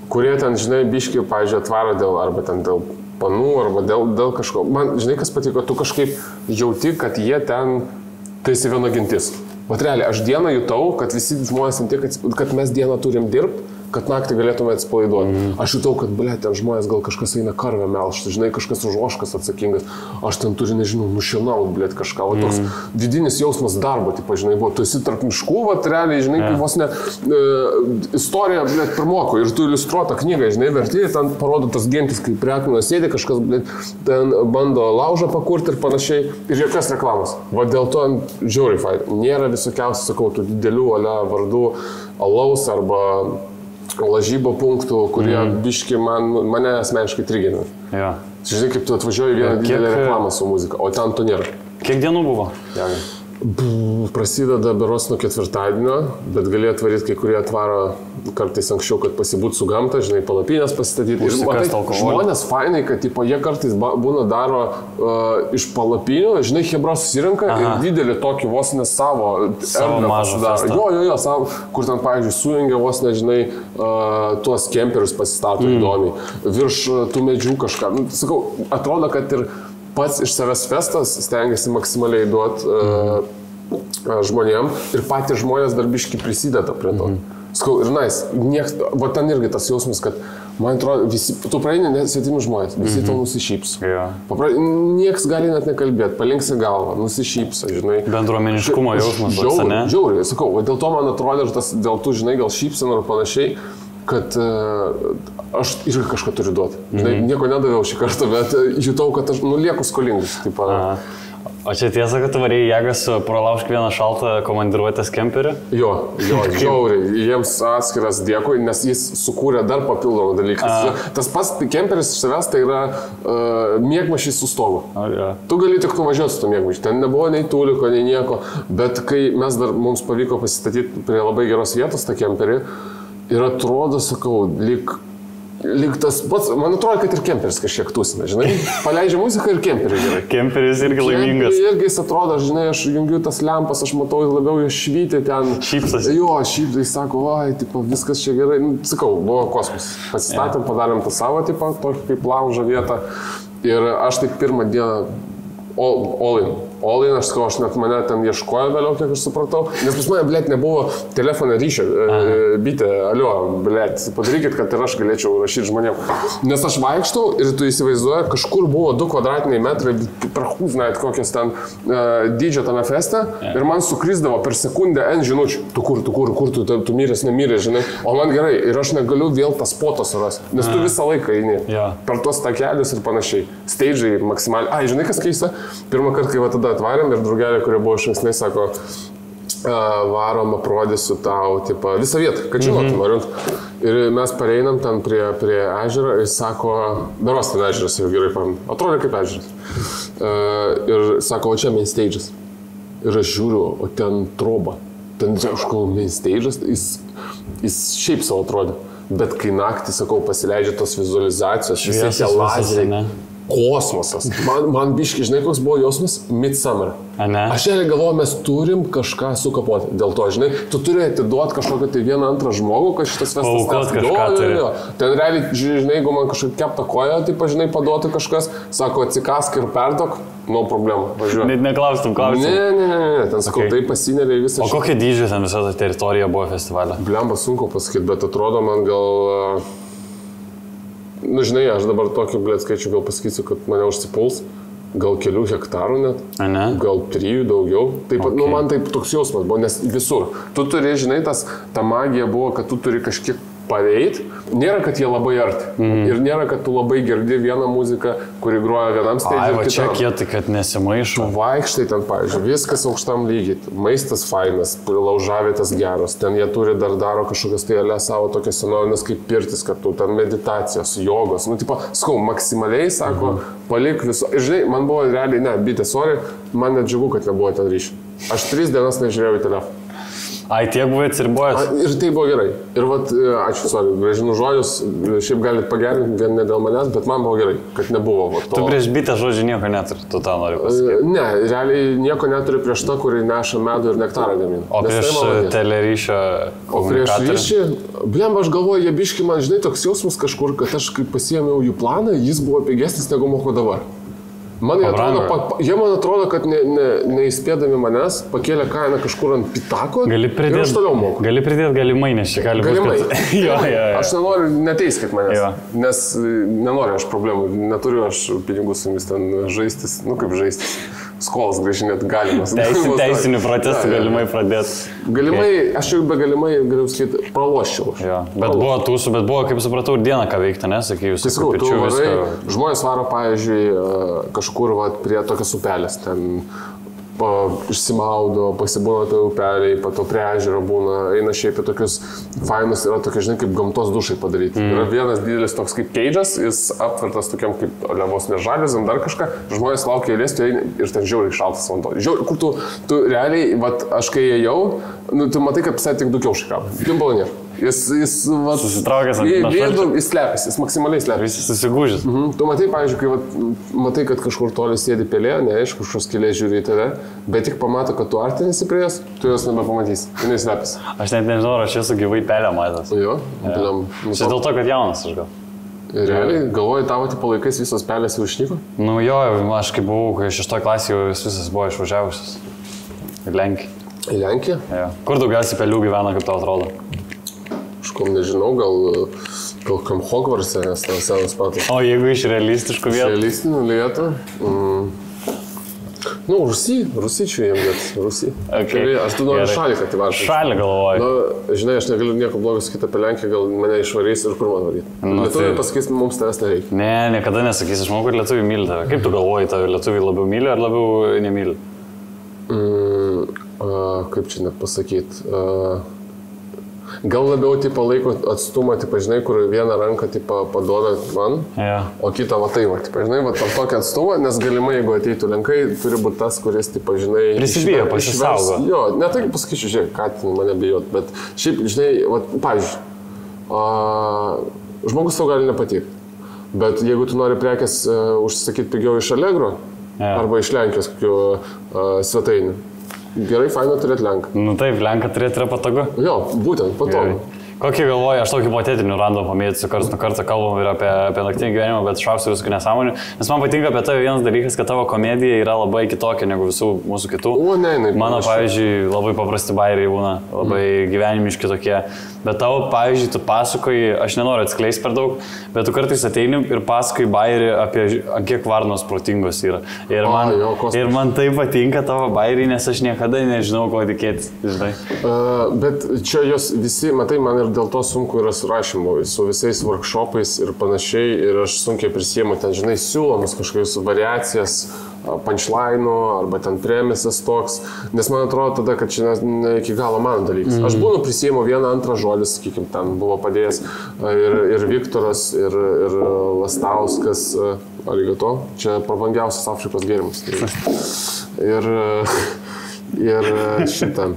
Kurie ten, žinai, biškiai, pavyzdžiui, atvaro arba ten dėl panų, arba dėl kažko. Man, žinai, kas patiko, tu kažkaip jauti, kad jie ten, tai esi viena gintis. Vat realiai, aš dieną jutau, kad visi žmonės ant tiek, kad mes dieną turim dirbti, kad naktį galėtume atsipalaiduoti. Aš jutau, kad, ten žmonės gal kažkas eina karvę melžti, žinai, kažkas už ožkas atsakingas. Aš ten turiu, nežinau, nušienaut, kažką. O toks vidinis jausmas darbo, žinai, buvo, tu esi tarp miškų, realiai, žinai, kaip vos ne istorija, pirmoko, ir tu iliustruotą knygą, žinai, verti, ten parodo tas gentis, kaip prie akmenio sėdi, kažkas, ten bando laužą pakurti ir panašiai. Ir jokios reklamos. Dėl to žiauriai fain. Nėra visokiausių, sakau, tų didelių vardų alaus arba lažybo punktų, kurie biški mane asmeniškai trigina. Žinai, kaip tu atvažiuoji vieną didelę reklamą su muzika, o ten to nėra. Kiek dienų buvo? Prasideda beros nuo ketvirtadienio, bet gali atvaryti, kai kurie atvaro kartais anksčiau, kad pasibūti su gamta, žinai, palapinės pasistatyti. Ir matai, žmonės fainai, kad jie kartais būna daro iš palapinių, žinai, Hebra susirenka ir didelį tokį vos ne savo mažą festą. Jo, savo, kur ten, pavyzdžiui, sujungia vos ne, žinai, tuos kemperius pasistato įdomiai, virš tų medžių kažką. Sakau, atrodo, kad ir pats iš savęs festas stengiasi maksimaliai duoti žmonėm ir patys žmonės darbiškai prisideda prie to. Skau, ir nieks, va ten irgi tas jausmas, kad man atrodo, visi, tu praeini svetimi žmonės, visi tau nusišyps. Nieks gali net nekalbėti, palinksi galvą, nusišyps, žinai. Bendruomeniškumo jausmas. Žiauriai, sakau, va dėl to man atrodo, ir tas dėl tų, žinai, gal šypsenų ar panašiai, kad aš irgi kažką turiu duoti. Žinai, nieko nedaviau šį kartą, bet jutau, kad aš lieku skolingus. O čia tiesa, kad tu varėjai jėgas pralaužk vieną šaltą komandiruotės kemperį? Jo, žiauriai. Jiems atskiras dėkui, nes jis sukūrė dar papildomą dalyką. Tas pats kemperis iš savęs tai yra miegmašys su stogu. Tu gali tik nuvažiuoti su to miegmašį. Ten nebuvo nei tūliko, nei nieko. Bet kai mums pavyko pasistatyti prie labai geros vietos tą kemperį ir atrodo, sakau, lyg tas pats, man atrodo, kad ir kemperis kažkiek tusina, žinai, paleidžia muziką ir kemperis gerai. Kemperis irgi laimingas. Irgi jis atrodo, žinai, aš jungiu tas lempas, aš matau labiau jo švyti ten. Šypsas. Jo, šypsas, sako, vai, tipo, viskas čia gerai. Sakau, buvo kosmos. Pasistatėm, padarėm tą savo, tipo, tokį kaip laužo vietą. Ir aš taip pirmą dieną all in, aš sakau, aš net mane ten ieškoju vėliau, kiek aš supratau. Nes pas mane, blėt, nebuvo telefono ryšio. Bitė, alio, blėt, padarykit, kad ir aš galėčiau rašyti žmonėm. Nes aš vaikštau ir tu įsivaizduoji, kažkur buvo 2 kvadratiniai metrai, prahūznait kokios ten dydžio tame feste. Ir man sukrisdavo per sekundę N žinučių. Tu kur, tu miręs, nemiręs, žinai. O man gerai, ir aš negaliu vėl tas fotos surasti. Nes tu visą laiką eini per tuos takelius ir panašiai. Stage'ai maksimaliai. Ai, žinai, kas keista? Pirmą kartą, kai va tada atvarėm ir draugelė, kurie buvo išankstinai, sako, varom, aprodysiu tau, tipo, visą vietą, kad žinotum, norint. Ir mes pareinam ten prie ežero ir sako, daros ten ežeras, jau gerai pamenu, atrodė kaip ežeras. Ir sako, o čia main stage'as. Ir aš žiūriu, o ten troba. Ten, aš kalbu, main stage'as, jis šiaip savo atrodė. Bet kai naktį, sakau, pasileidžia tos vizualizacijos, visi tie lazeriai. Kosmosas. Man biški, žinai, koks buvo jausmas? Midsummer. Aš galvoju, mes turim kažką sukapoti. Dėl to, žinai, tu turi atiduoti kažkokią tai vieną antrą žmogų, kad šitas festas ten realiai, žinai, jeigu man kažkokia kepta koja, tai, žinai, paduotų kažkas, sako, atsikask ir perduok, no problemų, važiuoju. Net neklaustum klausimų. Ne, ten sakau, tai pasineriai visą. O kokia dydžio ten visa ta teritorija buvo festivalio? Blemba, sunku pasakyti, bet atrodo man gal... Nu, žinai, aš dabar tokį, skaičių gal pasakysiu, kad mane užsipuls, gal kelių hektarų net, gal 3 daugiau. Taip, nu, man taip toks jausmas buvo, nes visur. Tu turi, žinai, ta magija buvo, kad tu turi kažkiek pareit. Nėra, kad jie labai arti. Ir nėra, kad tu labai girdi vieną muziką, kuri groja vienam stage. Ai, va čia kietai, kad nesimaišo. Vaikštai ten, pavyzdžiui, viskas aukštam lygiai. Maistas fainas, laužavietas geros. Ten jie turi daro kažkokias tai savo tokias senovinės kaip pirtis, kad tu ten meditacijos, jogos. Nu, tipo, skau, maksimaliai, sako, palik viso. Ir žinai, man buvo realiai, bitė, sorry, man net džiugu, kad nebuvo ten ryšio. Aš 3 dienas nežiūrėjau į telefoną. Ai, tiek buvai atsiribojęs. Ir tai buvo gerai. Ir vat, ačiū, sorry, gražinu žodžius, šiaip galit pagerinti, vien ne dėl manęs, bet man buvo gerai, kad nebuvo to. Tu prieš bitę žodžių nieko neturi, tu tą nori pasakyti. Ne, realiai nieko neturi prieš tą, kuri neša medų ir nektarą gamina. O prieš teleryšio komunikatorių? O prieš ryšį, blemba, aš galvoju, jie biški man, žinai, toks jausmas kažkur, kad aš kai pasiėmiau jų planą, jis buvo pigesnis negu moko dabar. Jie man atrodo, kad neįspėdami manęs pakėlė kainą kažkur ant pitako ir aš toliau moku. Gali pridėti galimai, nes čia gali būti. Aš nenoriu, neteiskit manęs, nes nenoriu aš problemų, neturiu aš pinigų su jumis ten žaistis, nu kaip žaistis. Skolas grąžinėt galimas. Teisinių protestų galimai pradėti. Galimai, aš jau be galimai, galiu sakyti, praloščiau. Bet buvo tūsų, bet buvo, kaip supratau, ir dieną ką veikti, nesakė jūs. Tikrų, tu varai, žmonės varo, pavyzdžiui, kažkur prie tokios upelės, ten išsimaudo, pasibūna tai upeliai, po to prie ežero būna, eina šiaip į tokius fainus, yra tokie, žinai, kaip gamtos dušai padaryti. Yra vienas didelis toks kaip keidžas, jis aptvertas tokiam kaip levos nežaliuzam, dar kažką, žmonės laukia eilės, tu eini ir ten žiauriai šaltas vanduo. Kur tu realiai, aš kai ėjau, tu matai, kad visai tik 2 kiaušai kabo. Gimbalo nėra. Jis susitraukęs ant šalčio. Jis slepiasi, jis maksimaliai slepiasi. Jis susigūžęs. Tu matai, pavyzdžiui, kai matai, kad kažkur toli sėdi pelė, neaišku, kažkoks skylė žiūri į tave, bet tik pamato, kad tu artinėsi prie jos, tu jos nebepamatysi. Jis slepiasi. Aš net nežinau, aš esu gyvai pelę matęs. Jo, čia dėl to, kad jaunas aš gal. Realiai, galvoju, tavo tipo laikais visos pelės jau išnyko? Nu jo, aš kai buvau, kai 6 klasėje jau visas buvo išvažiavusios. Lenkiai. Į Lenkiją? Ja. Kur daugiausiai pelių gyvena, kaip tau atrodo? Aš kom nežinau, gal kam Hogwarts'e, nes ten senas patas. O jeigu iš realistiškų vietų? Realistinių vietų? Nu, Rusy čia jiems vietas, Rusy. Okay. Aš tu noriu šalį, kad įvaršai. Šalį galvoju. Nu, žinai, aš negaliu nieko blogo sakyti apie Lenkiją, gal mane išvarys ir kur man varyti. Lietuviai pasakys, mums tavęs nereikia. Ne, niekada nesakys, aš manau, kad lietuviai myli tave. Kaip tu galvoji, tave lietuviai labiau myli ar labiau nemyli? Kaip čia net pasakyti? Gal labiau laiko atstumą, žinai, kur vieną ranką paduoda man, o kitą va tai, žinai, va tam tokį atstumą, nes galimai, jeigu ateitų Lenkai, turi būti tas, kuris, žinai, prisibijo, pasisaugo. Jo, ne tai pasakyčiau, žiūrėk, ką mane bijot, bet šiaip, žinai, va, pavyzdžiui, žmogus tau gali nepatikti, bet jeigu tu nori prekės užsisakyti pigiau iš Allegro arba iš Lenkijos kokių svetainių, gerai, faina turėti Lenką. Nu taip, Lenką turėti yra patogu. Jo, būtent, patogu. Kokį galvoju, aš tokį hipotetinių random pamėtysiu, karts nuo karto kalbam ir apie naktinį gyvenimą, bet šausiu viskų nesąmonių. Nes man patinka apie tave vienas dalykas, kad tavo komedija yra labai kitokia negu visų mūsų kitų. O, ne. Mano, pavyzdžiui, labai paprasti bairiai būna, labai gyvenimiški tokie. Bet tavo, pavyzdžiui, tu pasakoji, aš nenoriu atskleisti per daug, bet tu kartais ateini ir pasakoji bairį apie kiek varnos protingos yra. Ir man tai patinka tavo bairiai, nes aš niekada nežinau, ko tikėtis. Bet čia jos visi, matai, man ir dėl to sunku yra su rašymu, su visais workshopais ir panašiai, ir aš sunkiai prisiemu ten, žinai, siūlomus kažkokius variacijas, punchline'ų arba ten premisas toks, nes man atrodo tada, kad čia ne iki galo mano dalykas. Aš būnu prisiemu vieną antrą žodį, sakykim, ten buvo padėjęs ir Viktoras, ir Lastauskas, arigato, čia prabangiausias Afrikos gėrimas. Ir šitą.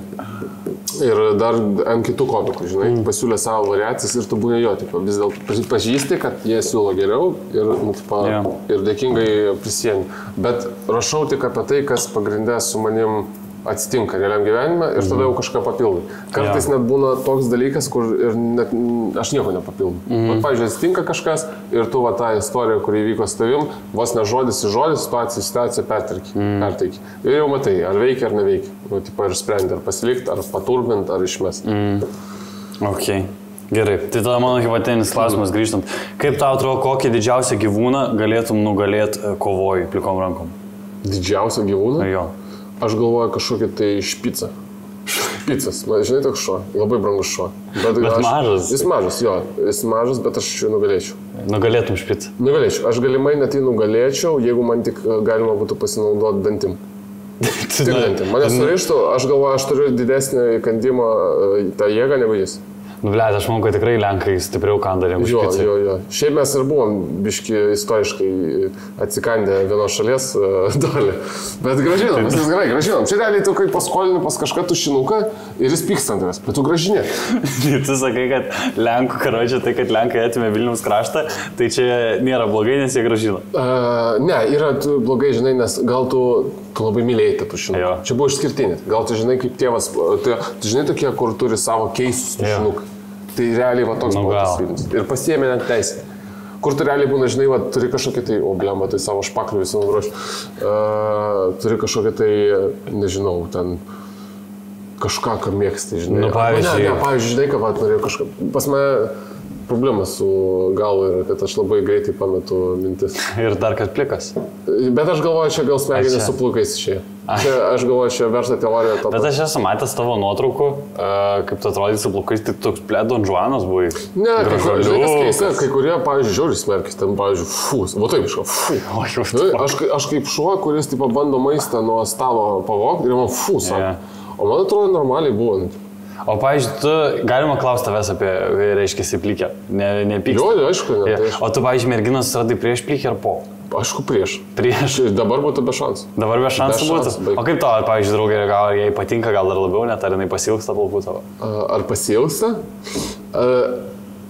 Ir dar ant kitų komikų, žinai, pasiūlė savo variacijas ir tu būni jo, vis dėlto pažįsti, kad jie siūlo geriau ir dėkingai prisiemi. Bet rašau tik apie tai, kas pagrindė su manim atsitinka realiam gyvenime ir tada jau kažką papildai. Kartais net būna toks dalykas, kur ir net, aš nieko nepapildau. Pavyzdžiui, atsitinka kažkas ir tu va tą istoriją, kuri įvyko su tavim, vos ne žodis į žodį, situaciją perteiki. Ir jau matai, ar veikia, ar neveikia. Nu, ir sprendi, ar pasilikti, ar paturbinti, ar išmesti. Ok. Gerai. Tai tada mano hipotetinis klausimas grįžtant. Kaip tau atrodo, kokį didžiausią gyvūną galėtum nugalėti kovoj plikom rankom? Didžiausią gyvūną? Jo. Aš galvoju kažkokį tai špicą. Špicas, žinai, toks šuo, labai brangus šuo. Bet mažas? Jis mažas, jo, jis mažas, bet aš jį nugalėčiau. Nugalėtum špicą? Nugalėčiau, aš galimai net jį nugalėčiau, jeigu man tik galima būtų pasinaudoti dantim. Tik dantim. Mane surištų, aš galvoju, aš turiu didesnį įkandimą tą jėgą negu jis. Nu, blėt, aš manau, kad tikrai Lenkai stipriau kanda negu špicai. Jo. Šiaip mes ir buvom biški istoriškai atsikandę vienos šalies dalį. Bet gražinom, viskas gerai, gražinom. Čia realiai tu kaip paskolini pas kažką tušinuką ir jis pyksta ant tavęs, bet tu gražinė. Tu sakai, kad Lenkų karočią, tai kad Lenkai atėmė Vilniaus kraštą, tai čia nėra blogai, nes jie gražino. Ne, yra blogai, žinai, nes gal tu labai mylėjai tą tušinuką. Čia buvo išskirtinė. Gal tu žinai, kaip tėvas, tu žinai tokie, kur turi savo keistus tušinuką. Tai realiai va toks buvo tas Vilnius. Ir pasiėmė net teisę. Kur tu realiai būna, žinai, va, turi kažkokį tai, blemba, tai savo špaklių visi nudrošiu, turi kažkokį tai, nežinau, ten kažką, ką mėgsti, žinai. Nu, pavyzdžiui. Pavyzdžiui, žinai, ką pat norėjau kažką. Pas mane problema su galva yra, kad aš labai greitai pametu mintis. Ir dar kad plikas. Bet aš galvoju, čia gal smegenys su plukais išėjo. Čia, aš galvoju, čia verta teorija. Bet aš esu matęs tavo nuotraukų, kaip tu atrodai su plukais, tai toks Don Juanas buvai. Ne, kai kurie, pavyzdžiui, žiūri smerkis, ten, pavyzdžiui, fūs, va taip iško, fū. Aš kaip šuo, kuris tipo, bando maistą nuo stalo pavogti ir man fūs. O man atrodo, normaliai buvo. O, pavyzdžiui, tu galima klausti tavęs apie, reiškia, plikę, nepyksti. Jo, aišku, ne. O tu, pavyzdžiui, merginos radai prieš plikę ar po? Aišku, prieš. Dabar būtų be šansų. Dabar be šansų būtų? O kaip to, pavyzdžiui, draugė, gal jai patinka, gal dar labiau, net ar jinai pasilgsta plaukų tavo? Ar pasilgsta?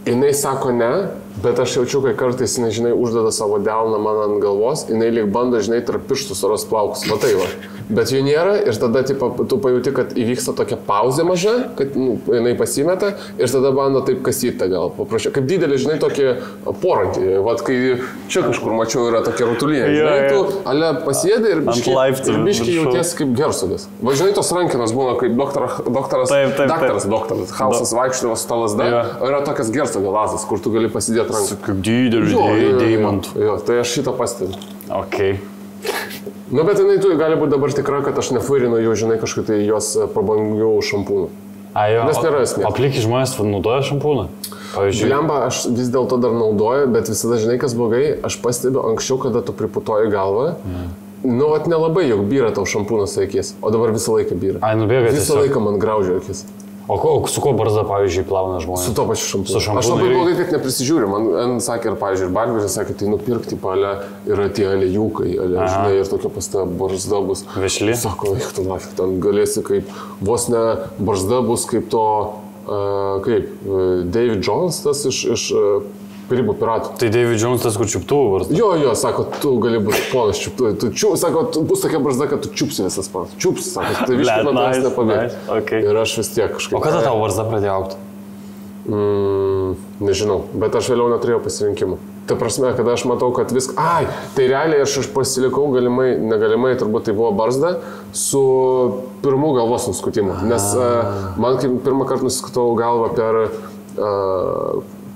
Jinai sako ne, bet aš jaučiu, kai kartais, jinai, žinai, uždeda savo delną man ant galvos, jinai lyg bando, žinai, tarp pirštų suras plaukus. Matai, va. Bet jų nėra ir tada tipo, tu pajauti, kad įvyksta tokia pauzė maža, kad jinai pasimeta ir tada bando taip kasyti gal paprašiau. Kaip didelį, žinai, tokį porankį. Vat kai čia kažkur mačiau yra tokia rutulinė. Žinai, tu ale pasėdai ir biškiai jautiesi kaip Gersogas. Va, žinai, tos rankinos būna kaip daktaras, Hausas vaikščiovas su talas dar. Yra tokias Gersogo lazas, kur tu gali pasidėti ranką. Kaip didelį deimantų. Jo, tai aš šitą pastebiu. Okay. Nu, bet jinai tu gali būti dabar tikra, kad aš nefuirinu jau, žinai, kažkaip tai jos prabangių šampūnų. Nes nėra esmė. Apliki žmonės naudoja šampūną? Lemba aš vis dėlto dar naudoju, bet visada, žinai, kas blogai, aš pastebiu anksčiau, kada tu priputoji galvą. Nu, vat nelabai jau byra tau šampūnas akis, o dabar visą laiką byra. Nubėga tiesiog. Visą laiką man graužia akis. O su kuo barzda, pavyzdžiui, plauna žmonės? Su to pačiu šampūnu. Su šampūnu. Aš labai blogai, kad neprisižiūriu. Man sakė, ir, pavyzdžiui, ir barberis sakė, tai nupirkti palę yra tie aliejūkai, žinai, ir tokia pasta barzda bus. Vešli? Sako, eik tu nafik, ten galėsi kaip, vos ne barzda bus kaip to, kaip David Jones, tas iš Karibų piratų. Tai David Jones tas, kur čiuptuvų barzda? Jo, sako, tu gali būti ponas čiuptuvų. Sako, bus tokia barzda, kad tu čiupsi visas panas. Čiupsi, sako, tai viškai man tas nepabėg. Okay. Ir aš vis tiek kažkaip. O kada tavo barzda pradėjo augti? Nežinau, bet aš vėliau neturėjau pasirinkimų. Ta prasme, kada aš matau, kad viską... Tai realiai aš pasilikau negalimai, turbūt tai buvo barzda, su pirmu galvos nuskutimu. Nes man kaip pirmą kartą nuskutau galvą per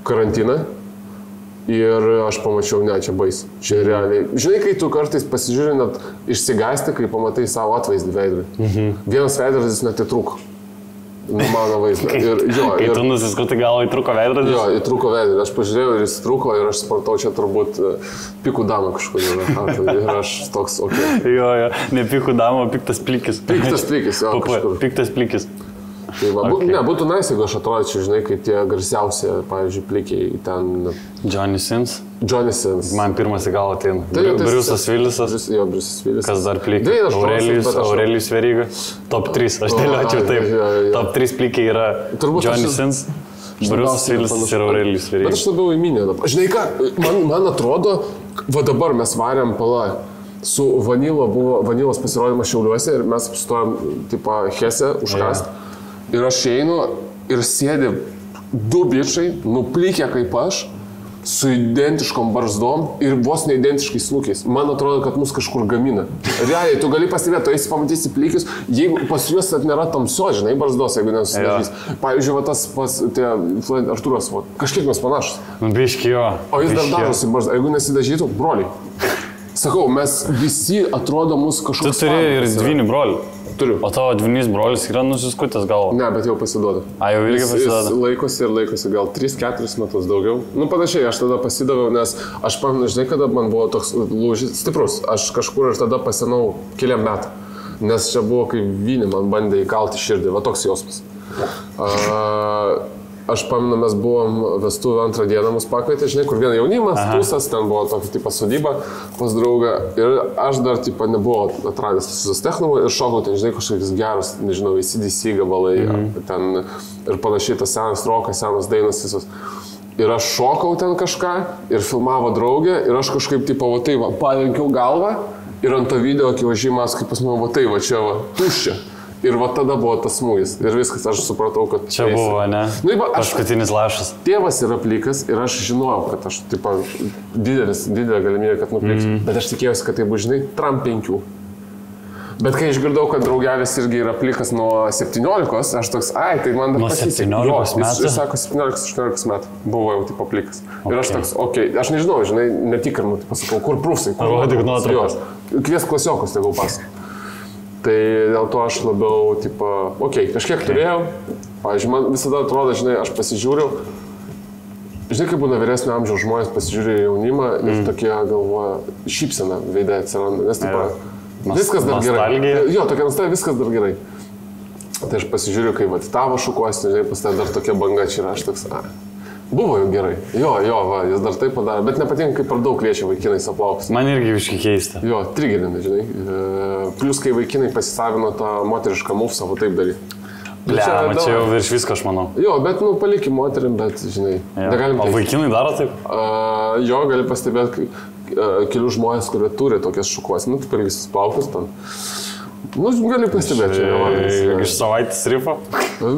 karantiną. Ir aš pamačiau, ne, čia bais. Čia realiai. Žinai, kai tu kartais pasižiūri, net išsigąsti, kai pamatai savo atvaizdį veidrodį. Vienas veidrodis net įtrūko. Mano vaizdą. Kai tu nusiskutai galvo, įtrūko veidrodis? Jo, įtrūko veidrodį. Aš pažiūrėjau ir jis įtrūko ir aš supratau, čia turbūt pikų dama kažkur yra. Ir aš toks, Jo, ne pikų dama, o piktas plikis. Piktas plikis, jo, kažkur. Piktas plikis. Tai va, būtų nais, jeigu aš atrodyčiau, žinai, kai tie garsiausi, pavyzdžiui, plikiai ten... Johnny Sins? Johnny Sins. Man pirmas į galvą ateina. Briusas Willisas. Jo, Briusas Willisas. Kas dar plikiai? Aurelijus Veryga. Top 3, aš dėliočiau taip. Top 3 plikiai yra Johnny Sins, Briusas Willisas ir Aurelijus Veryga. Bet aš labiau įminė dabar. Žinai ką, man atrodo, va dabar mes varėm su Vanilos pasirodymas Šiauliuose ir mes stojom, tipo, Hese užkast. Ir aš einu ir sėdi 2 bičiai, nuplikę kaip aš, su identiškom barzdom ir vos neidentiškais snūkiais. Man atrodo, kad mus kažkur gamina. Realiai, tu gali pastebėti, tu eisi pamatysi plikius, jeigu pas juos net nėra tamso, žinai, barzdos, jeigu nesusidažys. Pavyzdžiui, va tas Artūras, kažkiek mes panašus. Biški jo. O jis dar darosi barzdą, jeigu nesidažytų, broliai. Sakau, mes visi atrodo mus kažkoks... Tu turi ir dvynį brolį. Turiu. O tavo dvynys brolis yra nusiskutęs galvo? Ne, bet jau pasiduoda. Jau irgi pasiduoda? Jis laikosi gal 3-4 metus daugiau. Nu, panašiai, aš tada pasidaviau, nes aš pamenu, žinai, kada man buvo toks lūžis stiprus. Aš kažkur ir tada pasenau keliam metų. Nes čia buvo kaip vynį, man bandė įkalti širdį. Va toks jausmas. Aš pamenu, mes buvom vestuvių 2 dieną mus pakvietė, žinai, kur vieną jaunimas, tūsas, ten buvo tokia tipa sodyba pas draugą. Ir aš dar tipa nebuvau atradęs visus technumų ir šokau ten, žinai, kažkokius gerus, nežinau, ACDC gabalai, ten ir panašiai tas senas rokas, senas dainas visos. Ir aš šokau ten kažką ir filmavo draugė ir aš kažkaip tipa, va tai va, palenkiau galvą ir ant to video akivaizdžiai kaip pas mane, va tai va čia va, tuščia. Ir va tada buvo tas smūgis. Ir viskas, aš supratau, kad... Čia buvo, ne? Paskutinis lašas. Tėvas yra plikas ir aš žinojau, kad aš, tipo, didelė galimybė, kad nupliksiu. Bet aš tikėjausi, kad tai bus, žinai, Trump 5. Bet kai išgirdau, kad draugelis irgi yra plikas nuo 17, aš toks, tai man dar pasisekė. Nuo 17 metų? Jis sako, 17-18 metų. Buvo jau, tipo, plikas. Ir aš toks, aš nežinau, žinai, netikrinau, tipo, sakau, kur prūsai. Rodyk nuotraukas. Kvies klasiokus, tegul pasakau. Tai dėl to aš labiau, tipo, kažkiek turėjau. Pavyzdžiui, man visada atrodo, žinai, aš pasižiūriu. Žinai, kaip būna vyresnio amžiaus žmonės pasižiūrė jaunimą ir tokie galvoja, šypsena veidė atsiranda. Nes, tipo, viskas dar gerai. Jo, tokia nostalgija, viskas dar gerai. Tai aš pasižiūriu, kai tavo šukuosi, žinai, pas tai dar tokia banga čia yra, aš toks, buvo jau gerai. Jo, va, jis dar taip padarė, bet nepatinka, kaip per daug liečia vaikinai saplaukus. Man irgi viškai keista. Jo, trigerina, žinai. Plus, kai vaikinai pasisavino tą moterišką mufsą, va taip darė. Čia jau virš visko, aš manau. Jo, bet, palikim moterim, bet, žinai, negalim... O vaikinai daro taip? Jo, gali pastebėti kelių žmonės, kurie turi tokias šukuosi, taip ir visus plaukus ten. Nu, gali pastebėti, Iš savaitės rifo? Ne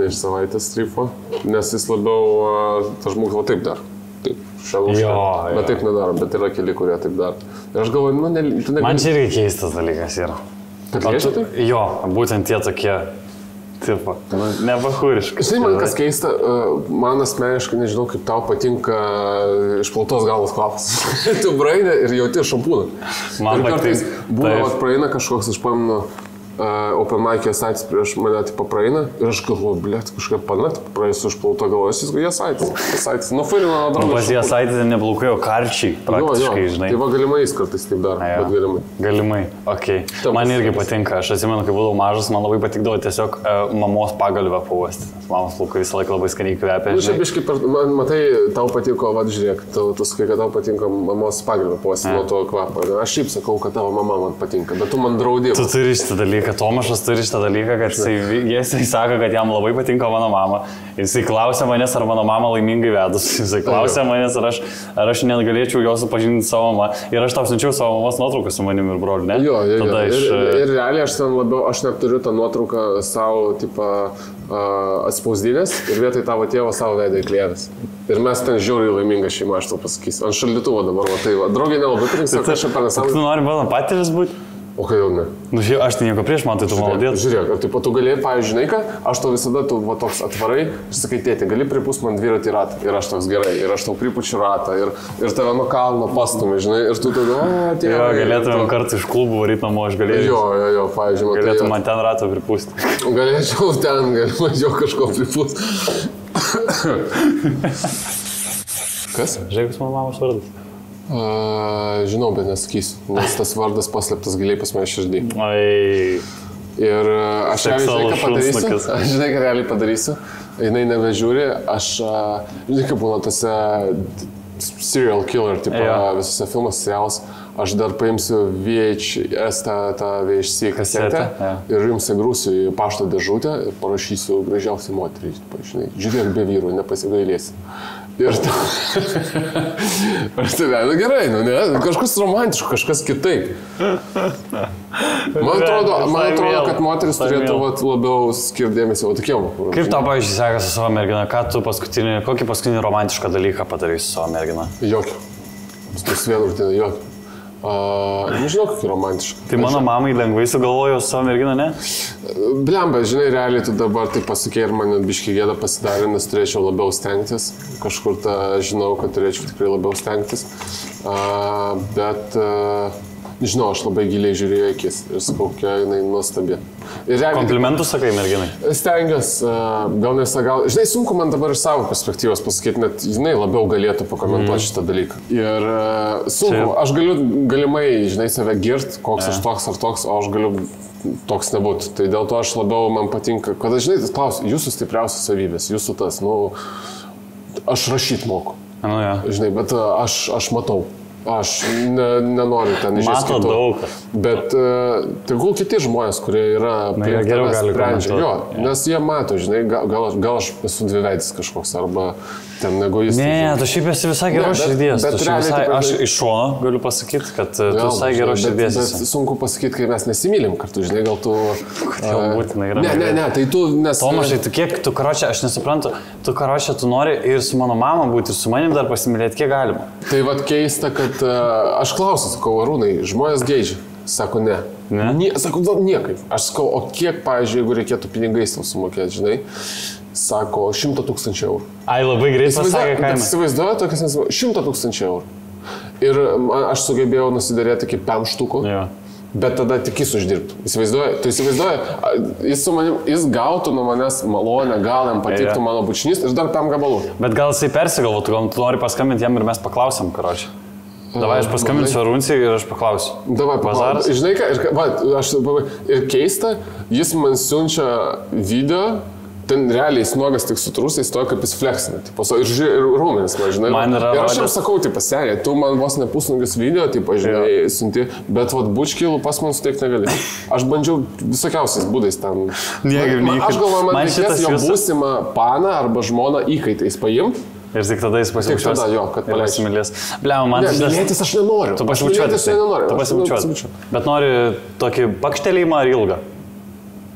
iš savaitės rifo, nes jis labiau, tas žmogus va taip dar. Taip, bet taip nedaro, bet yra keli, kurie taip daro. Ir aš galvoju, tu negali... Man čia irgi keistas dalykas yra. Kad liečia tai? Jo, būtent tie tokie, tipo, nebahūriškai. Žinai, man kas keista, man asmeniškai nežinau, kaip tau patinka išplautos galvos kvapas. Tu praeini ir jauti šampūną. Man kartais būna, praeina kažkoks, aš pamenu, Open Mic'e saitis prieš mane tipo praeina ir aš galvoju, blėt, kažkaip panakt praeisiu išplauto galvos, jie saitis. Nu, failį mano draugas. Pas jie saitis neblaukai, o karčiai praktiškai, žinai. Tai va galimai jis kartais taip daro, bet galimai. Galimai, okei. Man irgi patinka, aš atsimenu, kai buvau mažas, man labai patikdavo tiesiog mamos pagalvę pauosti. Mamos plaukai visą laiką labai skaniai kvepia. Nu, šiaip biškai, matai, tau patiko, va, žiūrėk, tu sakai, kad tau patinka mamos pagalbę pauosti nuo to kvapo. Aš šiaip sakau, kad tavo mama man patinka, bet tu man draudėjai. Tu turi šitą dalyką, Tomašas turi šitą dalyką, kad jisai sako, kad jam labai patinka mano mama. Jisai klausia manęs, ar mano mama laimingai vedus. Jisai klausia manęs, ar aš net galėčiau jos supažinti savo mamą. Ir aš tau siunčiau savo mamos nuotrauką su manimi ir broliu, ne? Jo. Ir realiai aš net turiu tą nuotrauką savo, tipo, atspausdinės ir vietoj tavo tėvo savo veidą įklijęs. Ir mes ten žiauriai laiminga šeima, aš tau pasakysiu. Ant šaldytuvo dabar, va tai va. Draugė nelabai patinka, sako, aš čia per nesąmonę. Tu nori mano patėvis būti? O kodėl ne? Nu, aš tai nieko prieš, man tai tu malodėt. Žiūrėk, ir taip, tu galėjai, pavyzdžiui, žinai ką, aš tau visada, tu va toks atvarai, ir sakai, tėti, gali pripūs man dviratį ratą. Ir aš toks gerai, ir aš tau pripučiu ratą, ir tave nuo kalno pastumai, žinai, ir tu tada, tėti. Jo, galėtumėm kartu iš klubų varyti namo, aš galėjau. Jo, pavyzdžiui, matai. Galėtum man ten ratą pripūsti. Galėčiau ten, mažiau kažko pripūsti. Kas? Žiūrėk, mano mamos vardas. Žinau, bet nesakysiu, nes tas vardas paslėptas giliai pas mane širdį. Ir aš žinai, ką realiai padarysiu, jinai nebežiūri, aš, žinai, kaip būna tose serial killer, tipo, visose filmuose, serialas, aš dar paimsiu VHS, tą VHC kasetę ir jums įgrūsiu į pašto dėžutę ir parašysiu gražiausiai moteriai, žinai, žiūrėk be vyrų, nepasigailėsi. Ir aš tai veidu gerai, nu ne, kažkas romantiško, kažkas kitaip. Man atrodo, kad moteris turėtų labiau skirdėmėsi tokiem. Kaip tau, pavyzdžiui, sekasi su savo mergina? Kokį paskutinį romantišką dalyką padarai su savo mergina? Jokio. Stus vieną rutiną, jokio. Nežinau, kokį romantišką. Tai mano mamai lengvai sugalvojo su savo merginą, ne? Blemba, žinai, realiai tu dabar tai pasakė ir man biškį gėda pasidarė, nes turėčiau labiau stengtis. Kažkur žinau, kad turėčiau tikrai labiau stengtis. Bet, nežinau, aš labai giliai žiūrėjau akis ir sakau, kokia jinai nuostabi. Komplimentus sakai merginai? Stengiuosi, žinai, sunku man dabar iš savo perspektyvos pasakyti, net jinai labiau galėtų pakomentuoti šitą dalyką. Ir sunku, aš galiu galimai, žinai, save girt, koks aš toks ar toks, o aš galiu toks nebūtų. Tai dėl to aš labiau man patinka, kad, žinai, tas klausimas, jūsų stipriausias savybės, jūsų tas, aš rašyt moku. Žinai, bet aš matau. Aš nenoriu ten išėsti. Mato daug. Bet tegul kiti žmonės, kurie yra geriau gali sprendžia. Jo, nes jie mato, žinai, gal aš esu dviveidis kažkoks arba ten egoistas. Ne, tu šiaip esi visai geros širdies. Aš iš šono galiu pasakyti, kad tu visai geros širdies esi. Bet sunku pasakyti, kai mes nesimylim kartu, žinai, gal tu... Kodėl būtinai yra. Ne, tai tu... Tomašai, tu kiek, tu karočią, aš nesuprantu, tu karočią, tu nori ir su mano mama būti, ir su manim dar pasimylėti, kiek galima. Tai vat keista, kad aš klausiu, sakau, Arūnai, žmonės geidžia. Sako, ne. Sako, niekaip. Aš sakau, o kiek, pavyzdžiui, jeigu reikėtų pinigais tau sumokėti, žinai, sako, 100 000 eurų. Ai, labai greit pasakė kainą. Įsivaizduoju, tokias 100 000 eurų. Ir aš sugebėjau nusidarėti iki 5 štukų. Bet tada tik jis uždirbtų. Įsivaizduoji, jis gautų nuo manęs malonę, gal jam patiktų mano bučinys ir dar 5 gabalų. Bet gal jisai persigalvotų, gal tu nori paskambinti jam ir mes paklausim, karočią. Davai, aš paskambinsiu Arūncijai ir aš paklausiu. Davai, paklausiu. Žinai ką, ir keista, jis man siunčia video, ten realiai jis nuogas tik su trūsais, to kaip jis fleksina. Ir raumenis, žinai. Ir aš jam sakau, senė, tu man vos ne pusnuogis video, žinai, siunti, bet bučkį lūpas man suteikti negali. Aš bandžiau visokiausiais būdais ten. Aš galvoju, man reikės jo būsimą paną arba žmoną įkaitais paimti Ir tik tada jis pasibučiuos. Tik tada, jo, kad pasimylės. Bliam, man tas... Mylėtis aš nenoriu. Tu pasibučiuoti. Bet nori tokį pakštelėjimą ar ilgą?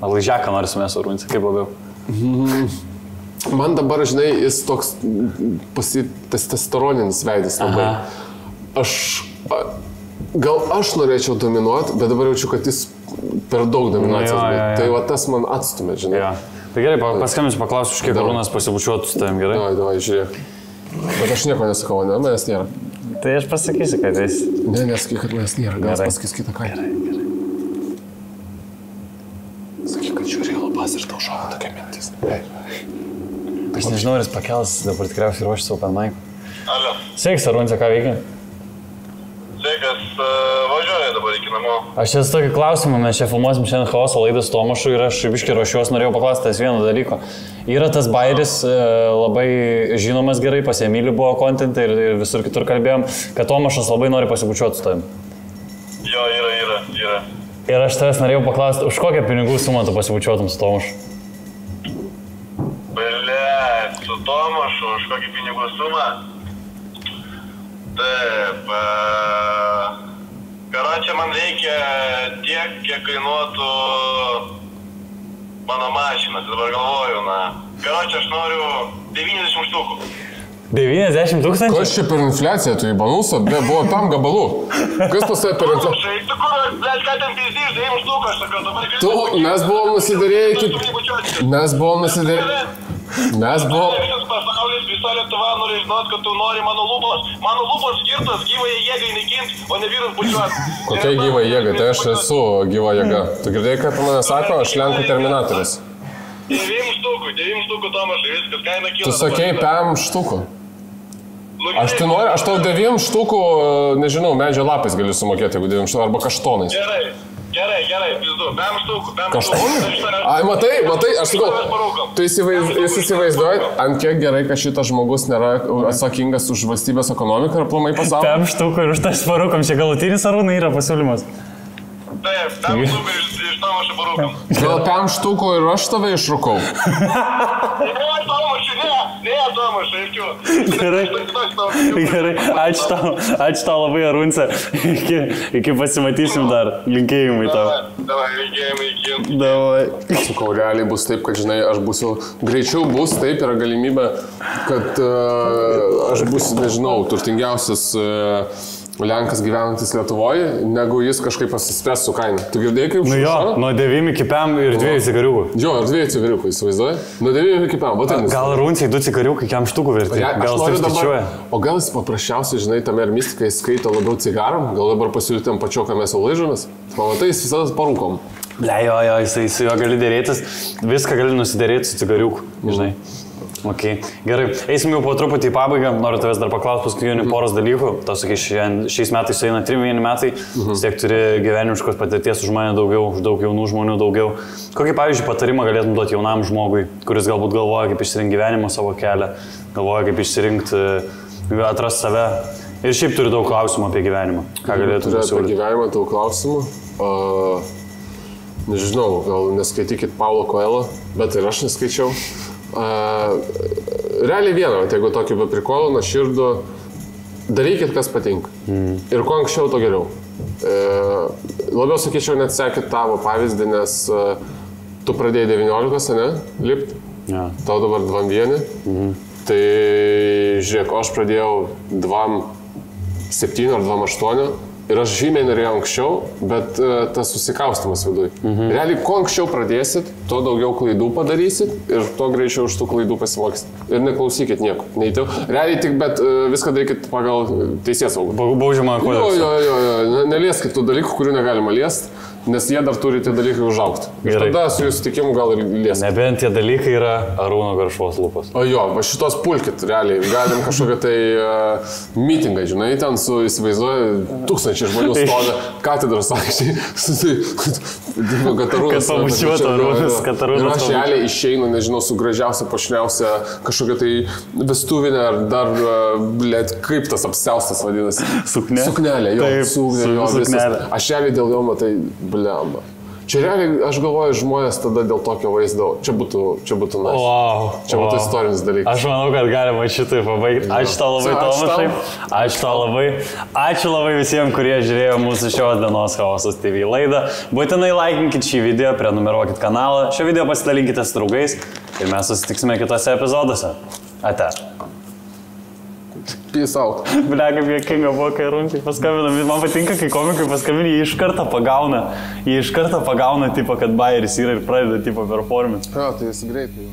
Ar laižeką nori su mėsų rūnti, kaip labiau? Man dabar, žinai, jis toks testosteroninis veidas labai. Gal aš norėčiau dominuoti, bet dabar jaučiu, kad jis per daug dominacijos. Tai va tas man atstumė, žinai. Tai gerai, paskambinsiu, paklausiu, už kiek Arūnas pasibučiuotų su tavim, gerai? Davai, žiūrėk. Bet aš nieko nesakau, ne, manęs nėra. Tai aš pasakysiu, kad jis... Ne, nesakyk, kad manęs nėra, gal pasakys kitą ką. Gerai. Sakyk, kad žiūrė labas ir tau šauja tokia mintis. Aš nežinau, ar jis pakels, dabar tikriausiai ruoši savo penmaiką. Alio. Sveiks, Arūnce, ką veikia? Sveikas, važiuoju dabar iki namo. Aš čia tokį klausimą, mes čia filmuosim šiandien Chaoso laidą su Tomašu ir aš biškį ruošiuos, norėjau paklausti tas vieno dalyko. Yra tas bairis labai žinomas gerai, pas Emilį buvo kontentą ir visur kitur kalbėjom, kad Tomašas labai nori pasibučiuoti su tavim. Jo, yra. Ir aš tavęs norėjau paklausti, už kokią pinigų sumą tu pasibučiuotum su Tomašu? Blet, su Tomašu, už kokį pinigų sumą? Taip, karočią man reikia tiek, kiek kainuotų mano mašina, tai dabar galvoju, karočią aš noriu 90 štukų. 90 000? Kas čia per infliaciją, tu į banusą, buvo tam gabalų. Kas pas tai per infliaciją? Tu kur, blėt, ką ten pizdyš, 90 štukų, aš sakau, dabar... Tu, mes buvom nusidarėję iki... Mes buvom... Pasaulis, visa Lietuva nori žinot, kad tu nori mano lūpos skirtos gyvai jėgai naikint, o ne vyrus bučiuot. Kokia gyva jėga? Tai aš esu gyva jėga. Tu girdėjai, kad mane sako, aš Lenkų Terminatorius. 9 štukų, Tomašai, viskas, kaina kyla. Tu sakei 5 štukų. Aš tau 9 štukų, nežinau, medžio lapais galiu sumokėti, jeigu 9 štukų, arba kaštonais. Gerai, pizdu, 5 štukų. Kaštonais? Ai, matai, aš sakau, tu įsivaizduoji, ant kiek gerai, kad šitas žmogus nėra atsakingas už valstybės ekonomiką ir aplamai pasaulį. 5 štukų ir už tas parūkom, čia galutinis Arūnai yra pasiūlymas. Taip, 5 štukų iš Tomašo parūkom. Gal 5 štukų ir aš tave išrūkau? Ne, Tomašai, Gerai, ačiū tau labai, Arūnce. Iki pasimatysim dar. Linkėjimai tau. Davai, linkėjimai iki. Davai. Sakau, realiai bus taip, kad, žinai, aš būsiu... Greičiau bus, taip, yra galimybė, kad aš būsiu, nežinau, turtingiausias... Lenkas gyvenantis Lietuvoje, negu jis kažkaip pasispręs su kaina. Tu girdėjai, kaip jo, nuo 9 iki 5 ir 2 cigariukų. Jo, ir 2 cigariukų, įsivaizduoji? Nuo 9 iki 5. Gal Arūncijai 2 cigariukai, kiam štukų verti? Gal taip skaičiuoja? O gal jis paprasčiausiai, žinai, tame ir mistikai skaito labiau cigaram, gal dabar pasiūlytėm pačioką mes jau laižomės. Pamatai, jis visada parūkom. Jo, jisai su juo gali dėrėtis, viską gali nusidėrėti su cigariuku, žinai. Okay. Gerai, eisim jau po truputį į pabaigą, noriu tavęs dar paklausti paskutinių poros dalykų. Tau sakai, šiais metais sueina 3 metai, vis tiek turi gyvenimiškos patirties už mane daugiau, už daug jaunų žmonių daugiau. Kokį, pavyzdžiui, patarimą galėtum duoti jaunam žmogui, kuris galbūt galvoja, kaip išsirinkti gyvenimo savo kelią, galvoja, kaip išsirinkti, atrasti save ir šiaip turi daug klausimų apie gyvenimą. Ką galėtum pasiūlyti? Apie gyvenimą daug klausimų. Nežinau, gal neskaitykit Paulo Coelho, bet ir aš neskaičiau. Realiai viena, jeigu tokį beprikolą, nuoširdų, darykit, kas patinka. Ir kuo anksčiau, to geriau. Labiau sakyčiau, net sekit tavo pavyzdį, nes tu pradėjai 19, ne? Lipt. Ja. Tau dabar 21. Tai žiūrėk, aš pradėjau 27 ar 28. Ir aš žymiai norėjau anksčiau, bet tas susikaustimas viduje. Realiai, kuo anksčiau pradėsit, tuo daugiau klaidų padarysit ir tuo greičiau iš tų klaidų pasimokysit. Ir neklausykit nieko. Realiai tik, bet viską darykit pagal teisėsaugą. Baudžiamą kodeksą. Jo. Nelieskit tų dalykų, kurių negalima liesti, nes jie dar turi tie dalykai užaugti. Ir tada su jų sutikimu gal ir liesti. Nebent tie dalykai yra Arūno Garšvos lūpos. O jo, va šitos pulkit, realiai. Galim kažkokią tai mitingą, žinai, ten su įsivaizduoju 1000 žmonių stovi katedros aikštėje. Kad pabučiuotų Arūnas, kad Arūnas. Ir aš realiai išeinu, nežinau, su gražiausia, pašniausia kažkokia tai vestuvinė ar dar, blėt, kaip tas apsiaustas vadinasi. Suknelė. Suknelė, jo. Taip, suknelė. Suknelė. Aš realiai dėl jo matai, bliamba. Čia realiai, aš galvoju, žmonės tada dėl tokio vaizdo, čia būtų nice. Wow. Čia būtų istorinis dalykas. Aš manau, kad galima šitai pabaigti. Ačiū tau labai, Tomašai. Ačiū tau labai. Ačiū labai visiems, kurie žiūrėjo mūsų šios dienos Chaosas TV laidą. Būtinai laikinkit šį video, prenumeruokit kanalą. Šio video pasidalinkite su draugais ir mes susitiksime kitose epizoduose. Ate. Peace out. Ble, kaip jėkinga buvo, kai rungtai paskambina. Man patinka, kai komikai paskambina, jie iš karto pagauna. Tipo, kad Bayeris yra ir pradeda, tipo, performance. Ja, tai jis greitai.